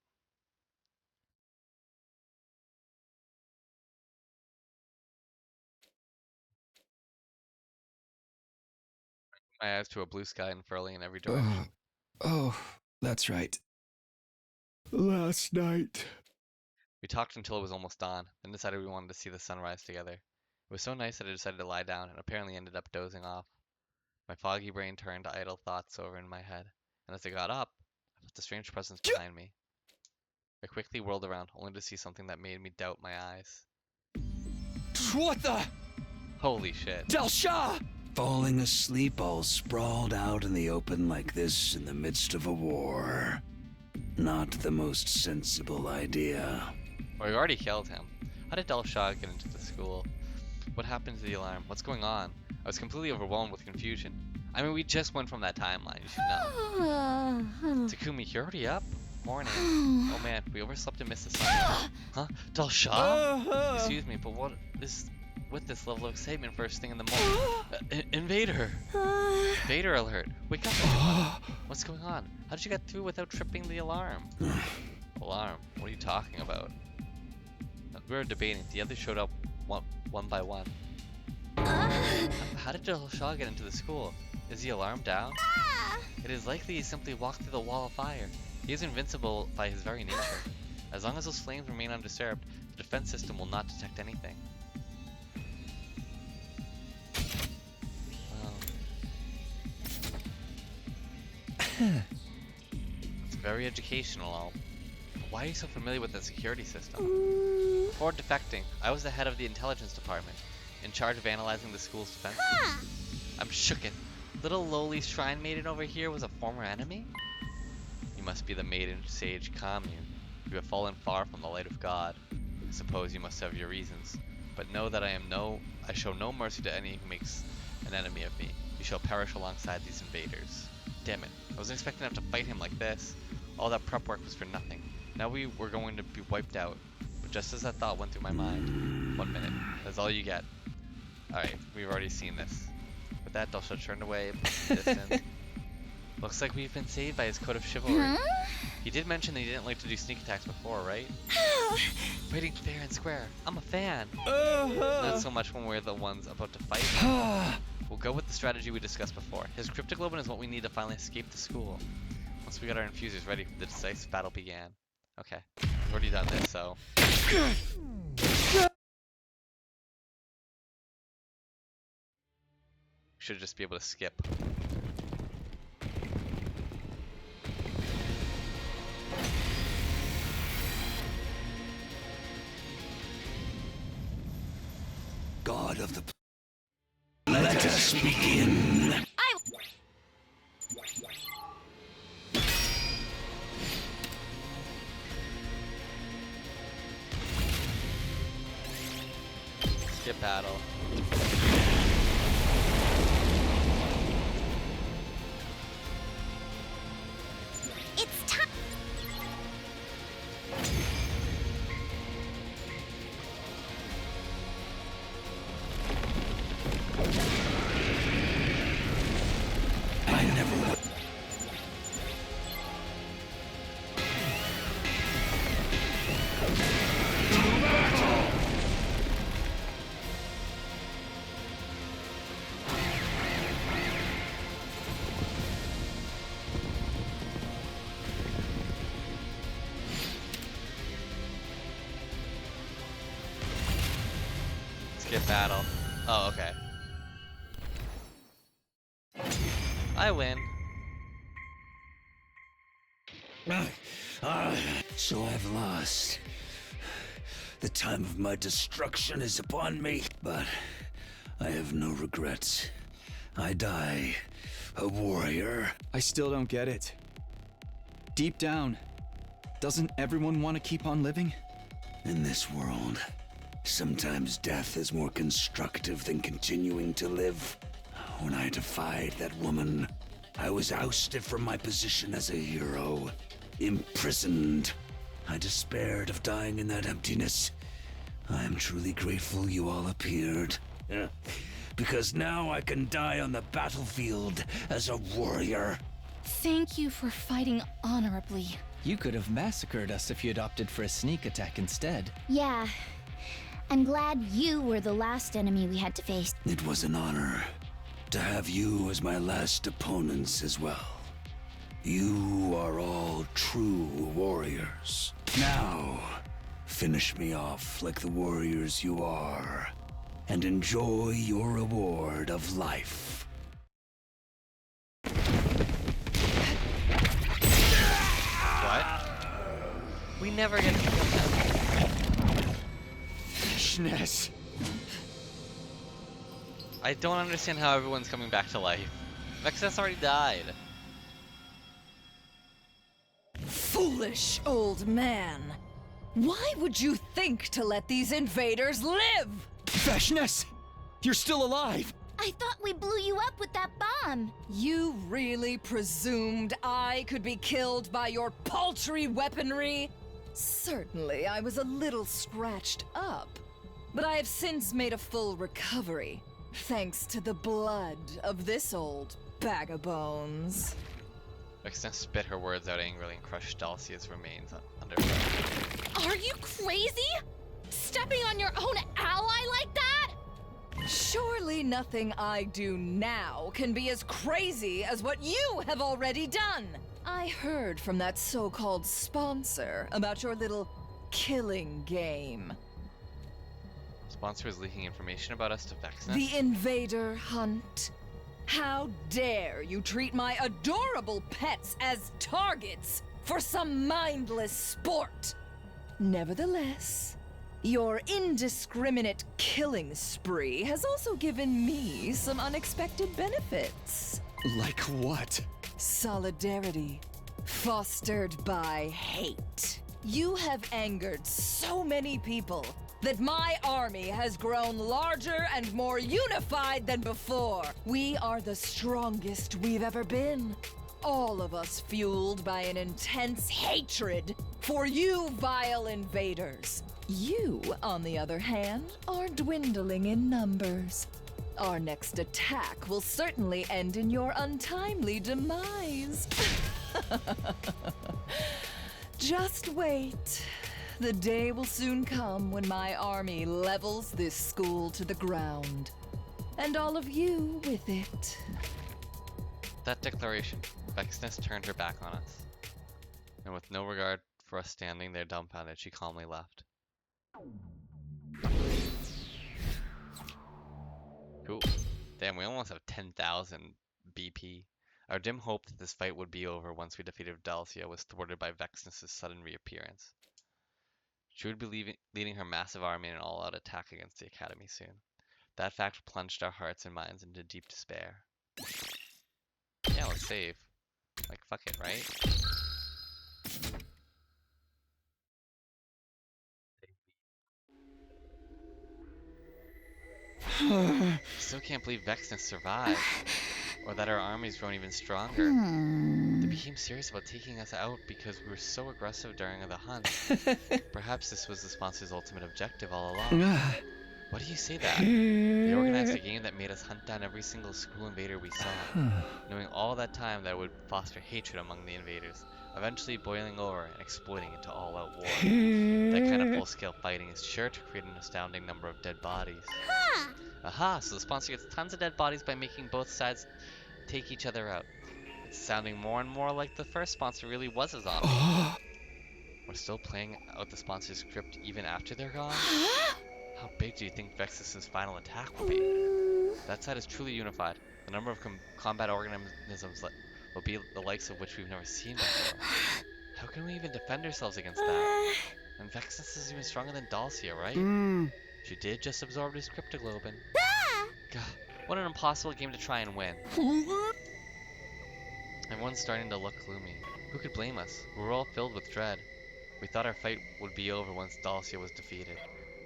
My eyes to a blue sky unfurling in every direction. Oh, that's right. Last night. We talked until it was almost dawn, then decided we wanted to see the sunrise together. It was so nice that I decided to lie down and apparently ended up dozing off. My foggy brain turned idle thoughts over in my head, and as I got up, I felt a strange presence behind me. I quickly whirled around, only to see something that made me doubt my eyes. What the? Holy shit. Del Shah! Falling asleep all sprawled out in the open like this in the midst of a war. Not the most sensible idea. Well, we already killed him. How did Del Shah get into the school? What happened to the alarm? What's going on? I was completely overwhelmed with confusion. I mean, we just went from that timeline, you should know. Takumi, you're already up? Morning. Oh man, we overslept and missed the sun. Huh? Del Shah? Excuse me, but what is with this level of excitement first thing in the morning? Invader! Invader alert! Wake up! What's going on? How did you get through without tripping the alarm? Alarm? What are you talking about? We were debating. The others showed up one by one. How did Del Shah get into the school? Is the alarm down? It is likely he simply walked through the wall of fire. He is invincible by his very nature. As long as those flames remain undisturbed, the defense system will not detect anything. It's very educational, but why are you so familiar with the security system? Before defecting, I was the head of the intelligence department, in charge of analyzing the school's defenses. I'm shooken. Little lowly shrine maiden over here was a former enemy? You must be the maiden sage commune. You have fallen far from the light of God. I suppose you must have your reasons, but know that I show no mercy to any who makes an enemy of me. You shall perish alongside these invaders. Damn it, I wasn't expecting to have to fight him like this. All that prep work was for nothing. Now we were going to be wiped out. But just as that thought went through my mind, 1 minute, that's all you get. Alright, we've already seen this. With that, Del Shah turned away, distant. Looks like we've been saved by his code of chivalry. He did mention that he didn't like to do sneak attacks before, right? Fighting fair and square. I'm a fan. Not so much when we're the ones about to fight. We'll go with the strategy we discussed before. His cryptoglobin is what we need to finally escape the school. Once we got our infusers ready, the decisive battle began. Okay, we've already done this, so... Should just be able to skip. God of the... Let us begin. Skip battle. It's time. skip battle. Oh, okay. I win. So I've lost. The time of my destruction is upon me, but I have no regrets. I die a warrior. I still don't get it. Deep down, doesn't everyone want to keep on living? In this world, sometimes death is more constructive than continuing to live. When I defied that woman, I was ousted from my position as a hero, imprisoned. I despaired of dying in that emptiness. I am truly grateful you all appeared. Because now I can die on the battlefield as a warrior. Thank you for fighting honorably. You could have massacred us if you'd opted for a sneak attack instead. Yeah. I'm glad you were the last enemy we had to face. It was an honor to have you as my last opponents as well. You are all true warriors. Now, finish me off like the warriors you are, and enjoy your reward of life. What? We never get to kill them. Fishness. I don't understand how everyone's coming back to life. Vexness already died. Foolish old man. Why would you think to let these invaders live? Fishness! You're still alive! I thought we blew you up with that bomb. You really presumed I could be killed by your paltry weaponry? Certainly, I was a little scratched up, but I have since made a full recovery, thanks to the blood of this old bag of bones. Vexness spit her words out angrily and crushed Dalcia's remains under her. Are you crazy? Stepping on your own ally like that? Surely nothing I do now can be as crazy as what you have already done. I heard from that so-called sponsor about your little killing game. Sponsor is leaking information about us to Vexness. The invader hunt. How dare you treat my adorable pets as targets for some mindless sport? Nevertheless, your indiscriminate killing spree has also given me some unexpected benefits. Like what? Solidarity, fostered by hate. You have angered so many people that my army has grown larger and more unified than before. We are the strongest we've ever been. All of us fueled by an intense hatred for you vile invaders. You, on the other hand, are dwindling in numbers. Our next attack will certainly end in your untimely demise. Just wait. The day will soon come when my army levels this school to the ground. And all of you with it. That declaration, Vexness turned her back on us. And with no regard for us standing there dumbfounded, she calmly left. Cool. Damn, we almost have 10,000 BP. Our dim hope that this fight would be over once we defeated Dalcia was thwarted by Vexness's sudden reappearance. She would be leading her massive army in an all-out attack against the Academy soon. That fact plunged our hearts and minds into deep despair. Yeah, let's save. Like, fuck it, right? Still can't believe Vexness survived. Or that our army's grown even stronger. They became serious about taking us out because we were so aggressive during the hunt. Perhaps this was the sponsor's ultimate objective all along. Why do you say that? They organized a game that made us hunt down every single school invader we saw, knowing all that time that it would foster hatred among the invaders, eventually boiling over and exploding into all-out war. That kind of full-scale fighting is sure to create an astounding number of dead bodies. Aha, so the sponsor gets tons of dead bodies by making both sides take each other out. It's sounding more and more like the first sponsor really was a zombie. We're still playing out the sponsor's script even after they're gone? How big do you think Vexus's final attack will be? That side is truly unified. The number of combat organisms will be the likes of which we've never seen before. How can we even defend ourselves against that? And Vexus is even stronger than Dulcia, right? She did just absorb his cryptoglobin. God, what an impossible game to try and win. Everyone's starting to look gloomy. Who could blame us? We were all filled with dread. We thought our fight would be over once Dulcia was defeated.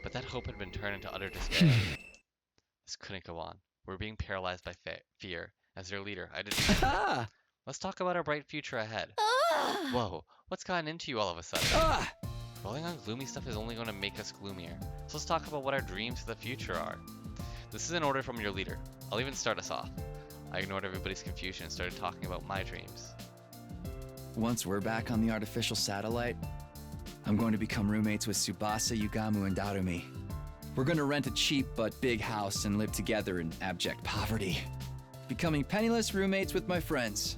But that hope had been turned into utter despair. This couldn't go on. We're being paralyzed by fear. As their leader, I didn't. Let's talk about our bright future ahead. Whoa, what's gotten into you all of a sudden? Rolling on gloomy stuff is only going to make us gloomier. So let's talk about what our dreams for the future are. This is an order from your leader. I'll even start us off. I ignored everybody's confusion and started talking about my dreams. Once we're back on the artificial satellite, I'm going to become roommates with Tsubasa, Yugamu, and Darumi. We're going to rent a cheap but big house and live together in abject poverty. Becoming penniless roommates with my friends.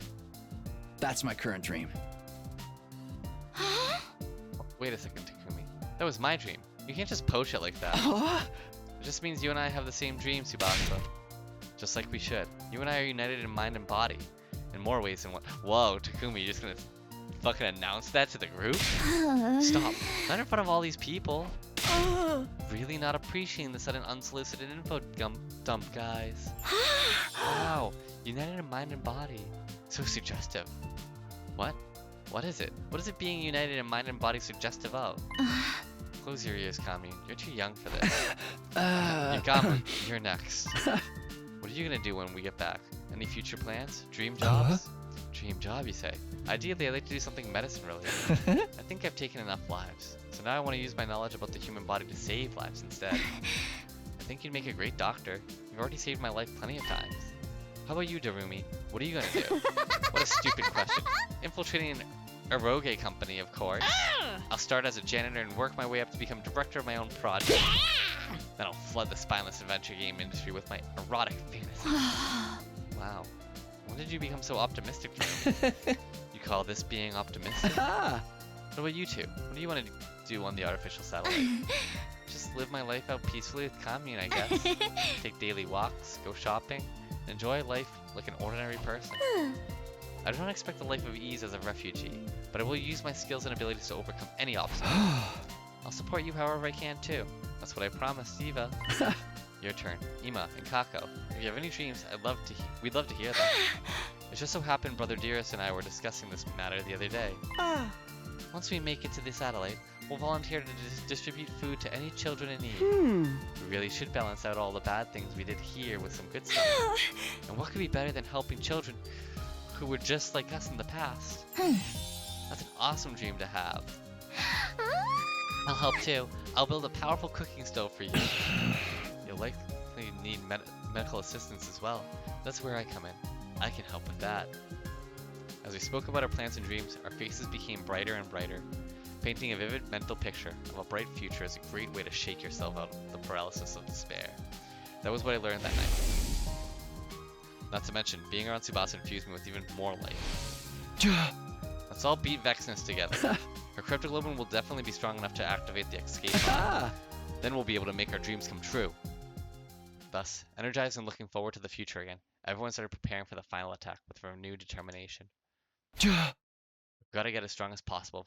That's my current dream. Wait a second, Takumi. That was my dream. You can't just poach it like that. It just means you and I have the same dream, Tsubasa. Just like we should. You and I are united in mind and body. In more ways than one. Whoa, Takumi, you're just gonna fucking announce that to the group? Stop. Not in front of all these people. Really not appreciating the sudden unsolicited info dump, guys. Wow. United in mind and body. So suggestive. What? What is it? What is it being united in mind and body suggestive of? Close your ears, Kami. You're too young for this. Yukami, you're next. What are you gonna do when we get back? Any future plans? Dream jobs? Dream job, you say? Ideally, I'd like to do something medicine related. I think I've taken enough lives. So now I want to use my knowledge about the human body to save lives instead. I think you'd make a great doctor. You've already saved my life plenty of times. How about you, Darumi? What are you gonna do? What a stupid question. Infiltrating an eroge company, of course. I'll start as a janitor and work my way up to become director of my own project. Then I'll flood the spineless adventure game industry with my erotic fantasy. Wow. When did you become so optimistic, Darumi? You call this being optimistic? What about you two? What do you want to do on the artificial satellite? Just live my life out peacefully with Commune, I guess. Take daily walks, go shopping, enjoy life like an ordinary person. I do not expect a life of ease as a refugee, but I will use my skills and abilities to overcome any obstacle. I'll support you however I can too. That's what I promised, Eva. Your turn. Ima and Kako. If you have any dreams, we'd love to hear them. It just so happened Brother Dearest and I were discussing this matter the other day. Once we make it to the satellite, we'll volunteer to distribute food to any children in need. We really should balance out all the bad things we did here with some good stuff. And what could be better than helping children who were just like us in the past? That's an awesome dream to have. I'll help too. I'll build a powerful cooking stove for you. You'll likely need medical assistance as well. That's where I come in. I can help with that. As we spoke about our plans and dreams, our faces became brighter and brighter. Painting a vivid mental picture of a bright future is a great way to shake yourself out of the paralysis of despair. That was what I learned that night. Not to mention, being around Tsubasa infused me with even more life. Let's all beat Vexness together. Her cryptoglobin will definitely be strong enough to activate the escape pod. Then we'll be able to make our dreams come true. Thus, energized and looking forward to the future again, everyone started preparing for the final attack with renewed determination. We've got to get as strong as possible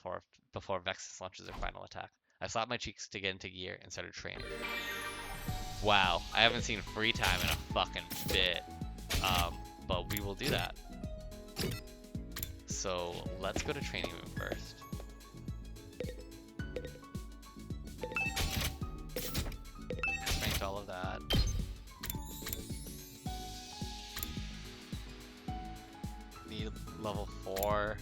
before Vexus launches her final attack. I slapped my cheeks to get into gear and started training. Wow, I haven't seen free time in a fucking bit. But we will do that. So let's go to training room first. Strength all of that. Need level 4.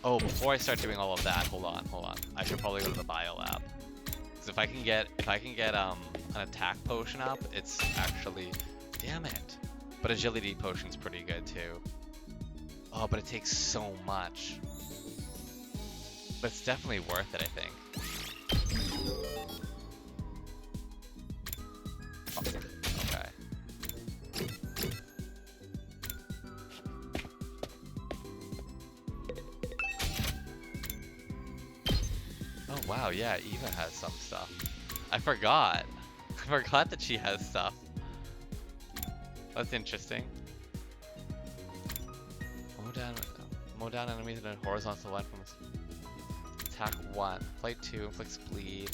Oh, before I start doing all of that, hold on. I should probably go to the bio lab. Because if I can get an attack potion up, it's actually, damn it. But agility potion's pretty good too. Oh, but it takes so much. But it's definitely worth it, I think. wow, yeah, Eva has some stuff. I forgot. I forgot that she has stuff. That's interesting. Mow down enemies in a horizontal line from attack 1. Play 2, inflicts bleed.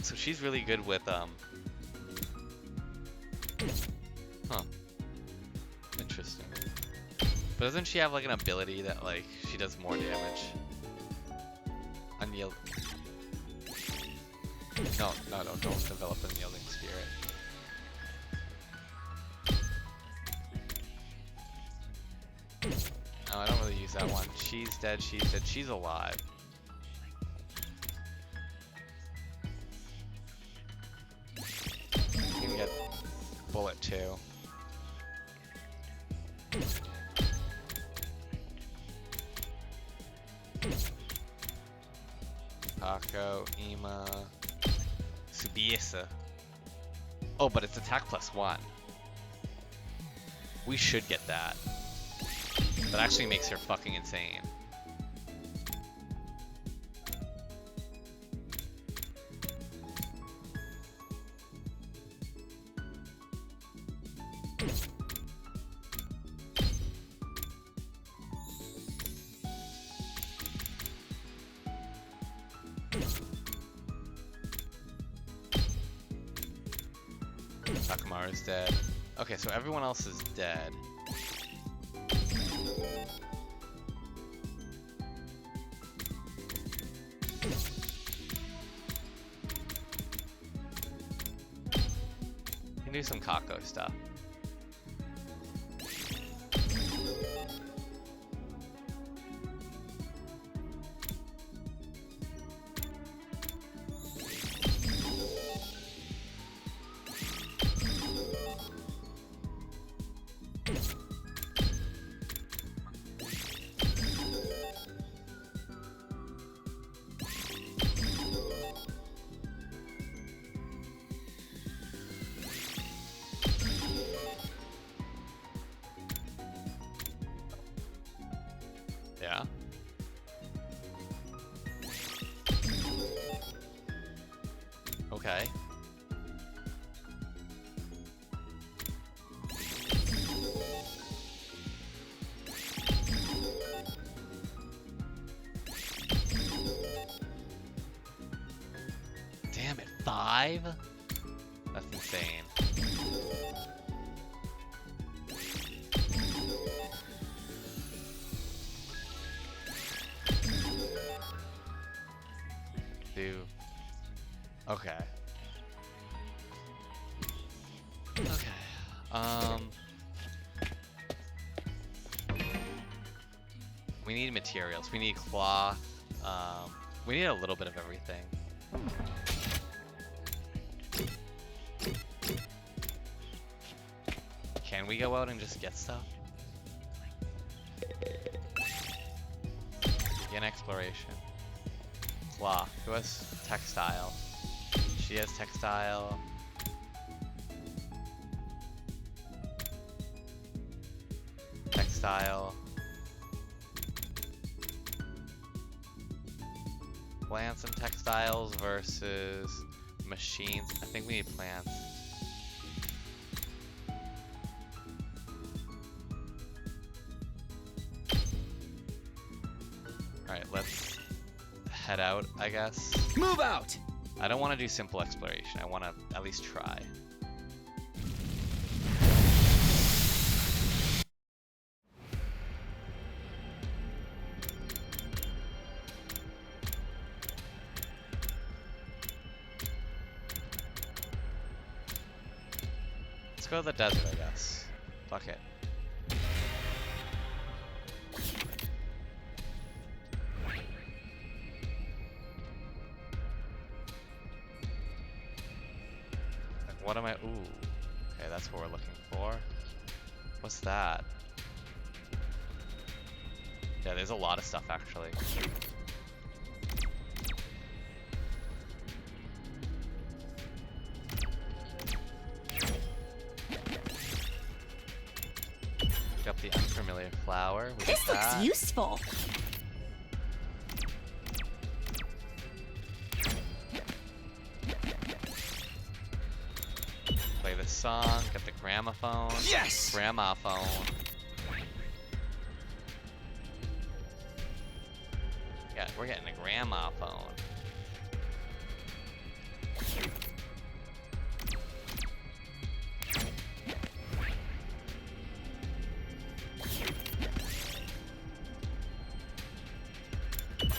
So she's really good with huh. Interesting. But doesn't she have like an ability that like she does more damage? Unyielding. No, don't develop unyielding spirit. No, I don't really use that one. She's dead, she's alive. You can get bullet too. Paco, Ima, Tsubasa. Oh, but it's attack +1. We should get that. That actually makes her fucking insane. Takamaru's dead. Okay, so everyone else is dead. You can do some Kako stuff. Yeah. Okay. Damn it, 5? That's insane. Okay. Okay. We need materials. We need cloth. We need a little bit of everything. Can we go out and just get stuff? Begin exploration. Cloth. Who has textile? She has textile. Textile. Plants and textiles versus machines. I think we need plants. Alright, let's head out, I guess. Move out! I don't want to do simple exploration. I want to at least try. Let's go to the desert, I guess. Fuck it. What am I? Ooh. Okay, that's what we're looking for. What's that? Yeah, there's a lot of stuff actually. Pick up the unfamiliar flower. This looks useful. song, got the gramophone. Yes! Gramophone. Yeah, we're getting a gramophone.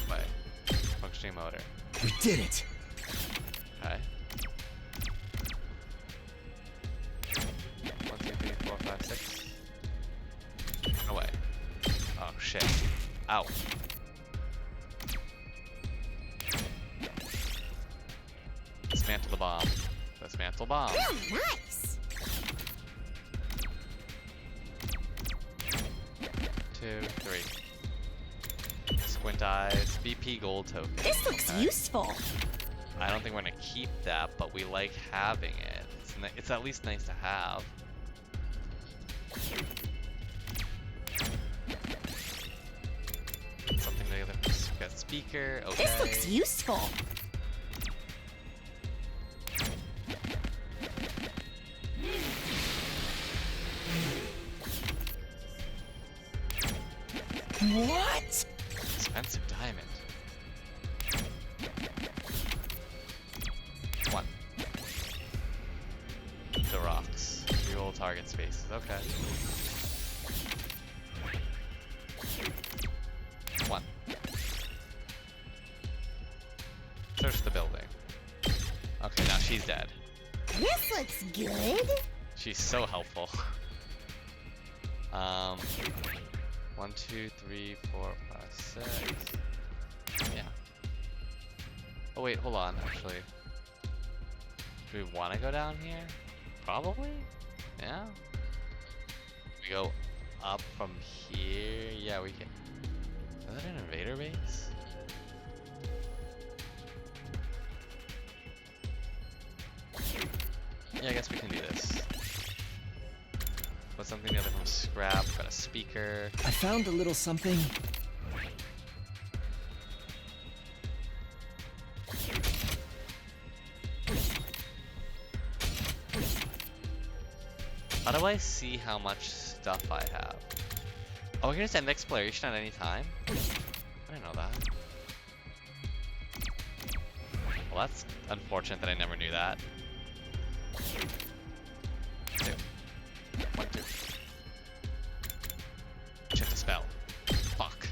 Wait. Functioning motor. We did it! Okay. 1, 2, 3, 4, 5, 6. No way. Oh shit. Ow. Dismantle the bomb. Dismantle bomb. Nice. 2, 3. Squint eyes. BP gold token. This looks Okay. useful. I don't think we're gonna keep that, but we like having it. It's at least nice to have. Something together. Got speaker. Okay. This looks useful. What? Expensive diamond. 1. The rocks. Reroll target spaces. Okay. 1. Search the building. Okay, now she's dead. This looks good. She's so helpful. 1, 2, 3, 4, 5, 6. Yeah. Oh wait, hold on, actually. Do we want to go down here? Probably? Yeah? We go up from here? Yeah, we can. Is that an invader base? Yeah, I guess we can do this. Put something together from scrap, got a speaker. I found a little something. How do I see how much stuff I have? Oh, we can just end exploration at any time? I didn't know that. Well, that's unfortunate that I never knew that. 2. 1, 2. Shift a spell. Fuck.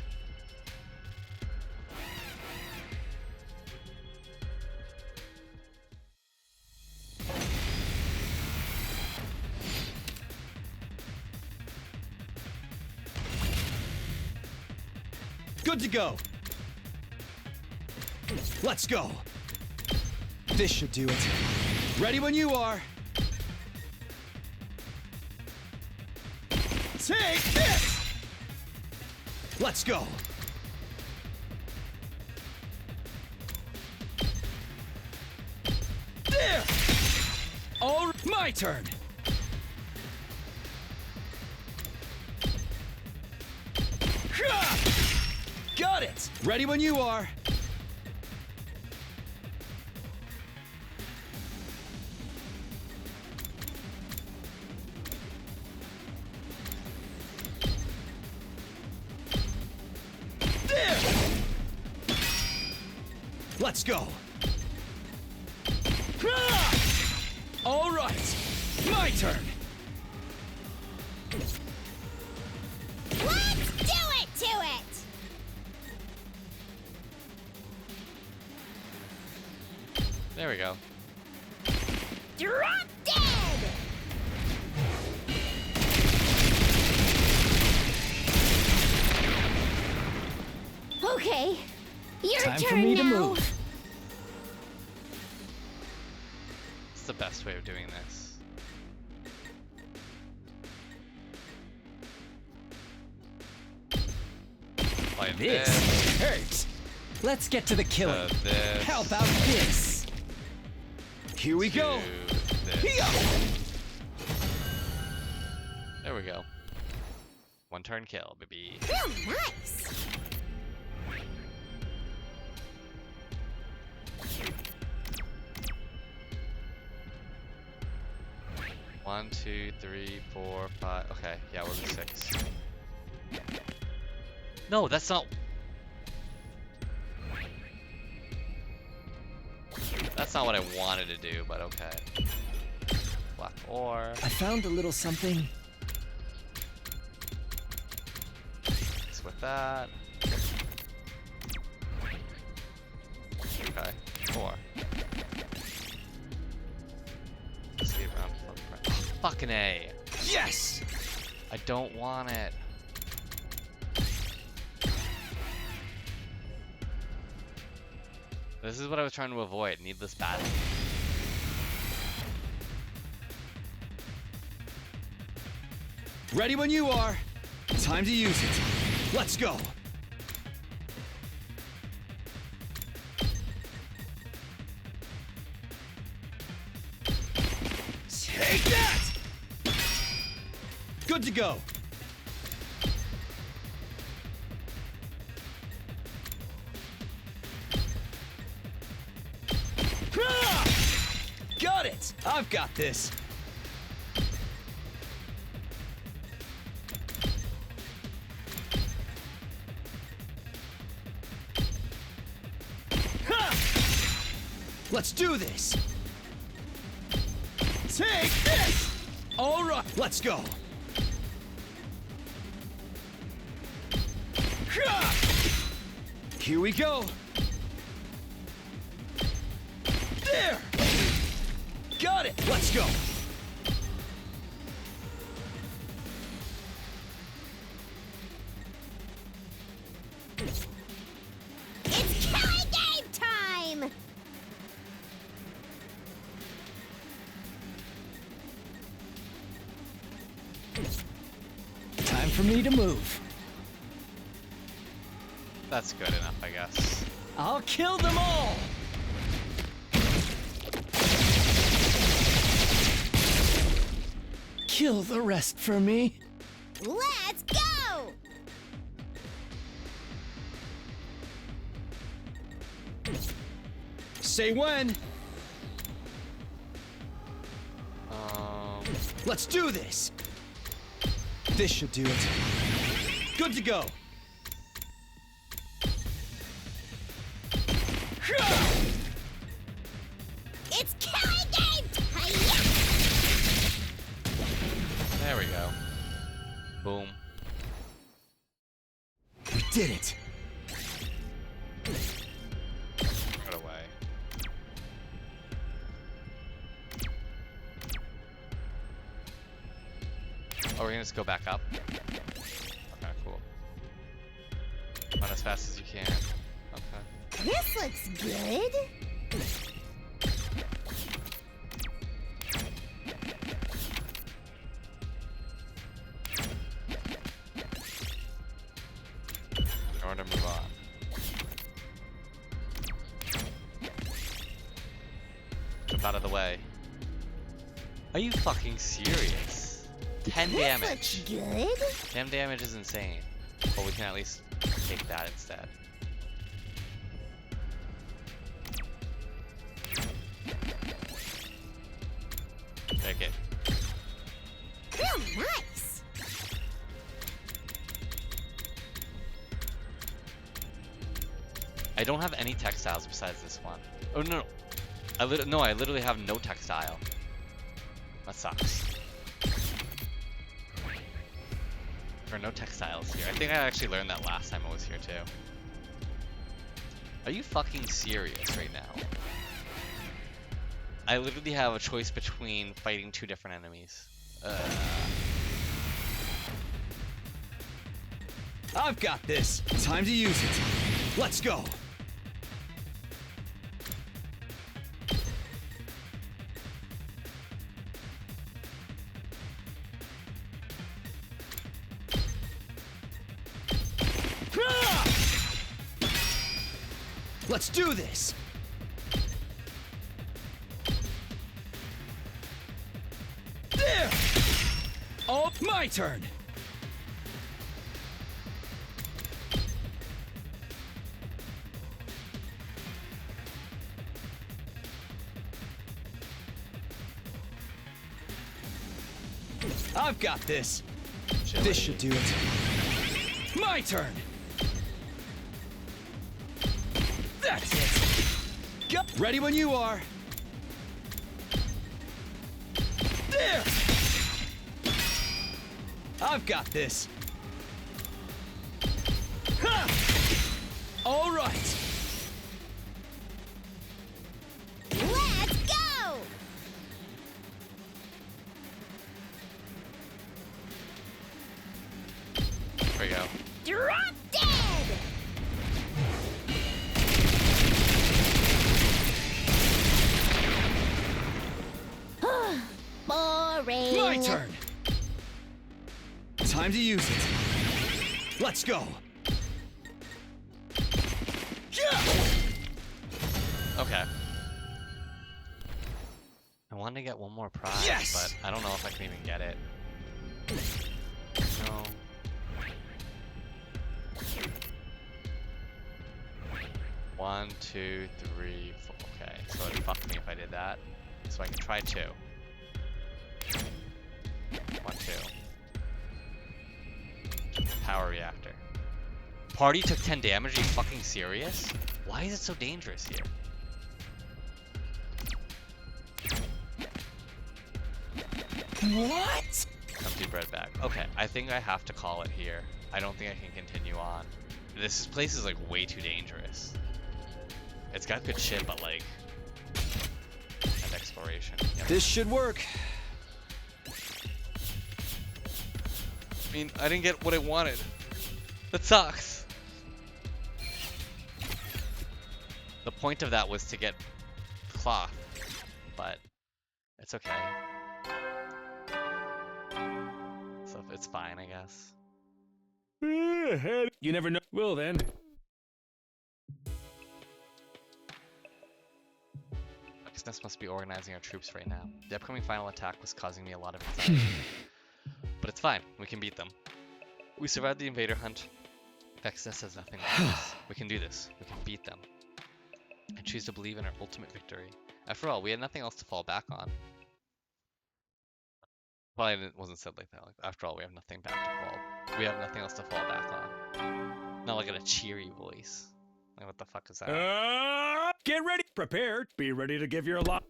Good to go. Let's go. This should do it. Ready when you are. Take this! Let's go. There! All my turn. Got it! Ready when you are. There! Let's go. All right, my turn. Let's do it to it. There we go. Drop dead. Okay, your Time turn for me now. to move. It's the best way of doing this. Like This hurts. Let's get to the killing. this. How about this? Here we go. to this. Here. There we go. 1 turn kill, baby. Oh, nice. 1, 2, 3, 4, 5. Okay, yeah, we'll do 6. No, that's not. That's not what I wanted to do, but okay. Black ore. I found a little something. Mix with that. Okay, 4. See around footprint. Oh, fucking A. Yes! I don't want it. This is what I was trying to avoid. Needless battle. Ready when you are. Time to use it. Let's go. Take that! Good to go. Got it! I've got this. Let's do this. Take this! All right, let's go. Here we go. There! Got it! Let's go! It's killing game time! Time for me to move. That's good enough, I guess. I'll kill them all! Kill the rest for me. Let's go! Say when. Let's do this. This should do it. Good to go. It's killing game time! There we go. Boom. We did it. Right away. Oh, we're gonna just go back up? Okay, cool. Run as fast as you can. Okay. This looks good. I want to move on. Jump out of the way. Are you fucking serious? 10 This damage. looks good. 10 damage is insane. But we can at least take that instead. Take it. Real nice. I don't have any textiles besides this one. Oh no, I literally have no textile. That sucks. There are no textiles here. I think I actually learned that last time I was here too. Are you fucking serious right now? I literally have a choice between fighting 2 different enemies. I've got this. Time to use it. Let's go. Let's do this. There. Oh, my turn. I've got this. Agility. This should do it. My turn. That's it. Go. Ready when you are. There. I've got this. Ha! All right. Let's go! There we go. Drop dead! Boring. My turn. Time to use it. Let's go. Yeah. Okay. I wanted to get one more prize, Yes! but I don't know if I can even get it. No. One, two, three, four. Okay, so it fucked me if I did that. So I can try 2. 1, 2. Power reactor. Party took 10 damage. Are you fucking serious? Why is it so dangerous here? What? Empty bread bag. Okay, I think I have to call it here. I don't think I can continue on. This place is like way too dangerous. It's got good shit, but like, and exploration. Yep. This should work. I mean, I didn't get what I wanted. That sucks. The point of that was to get cloth, but it's okay. So it's fine, I guess. You never know. Well then. Ness must be organizing our troops right now. The upcoming final attack was causing me a lot of anxiety. But it's fine, we can beat them. We survived the invader hunt. Vexness has nothing like us. We can do this. We can beat them. I choose to believe in our ultimate victory. After all, we had nothing else to fall back on. Well, it wasn't said like that. Like, after all, we have nothing back to fall. We have nothing else to fall back on. Not like in a cheery voice. Like, what the fuck is that? Get ready. Prepared. Be ready to give your lot.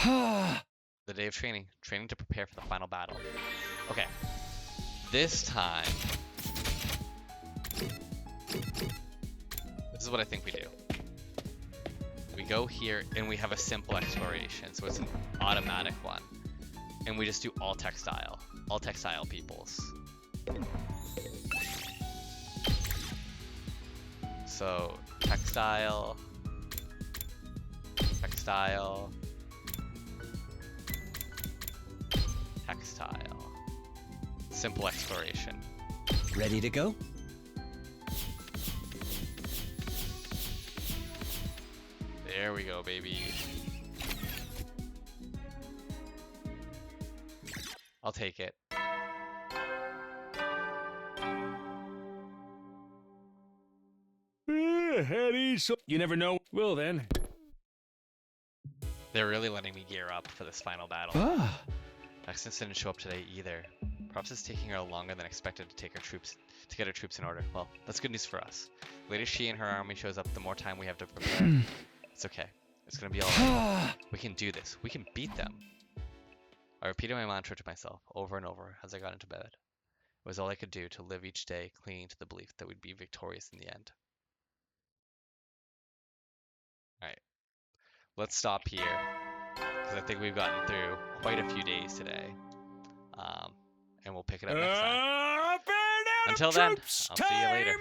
The day of training. Training to prepare for the final battle. Okay. This time... This is what I think we do. We go here and we have a simple exploration. So it's an automatic one. And we just do all textile. All textile peoples. So, textile. Textile. Textile. Simple exploration. Ready to go? There we go, baby. I'll take it. You never know. Well then. They're really letting me gear up for this final battle. Ah. Vexness didn't show up today either. Perhaps it's taking her longer than expected to get her troops in order. Well, that's good news for us. The later she and her army shows up, the more time we have to prepare. It's okay. It's gonna be alright. We can do this. We can beat them. I repeated my mantra to myself over and over as I got into bed. It was all I could do to live each day clinging to the belief that we'd be victorious in the end. Alright. Let's stop here. Because I think we've gotten through quite a few days today. And we'll pick it up next time. Until then, I'll see you later.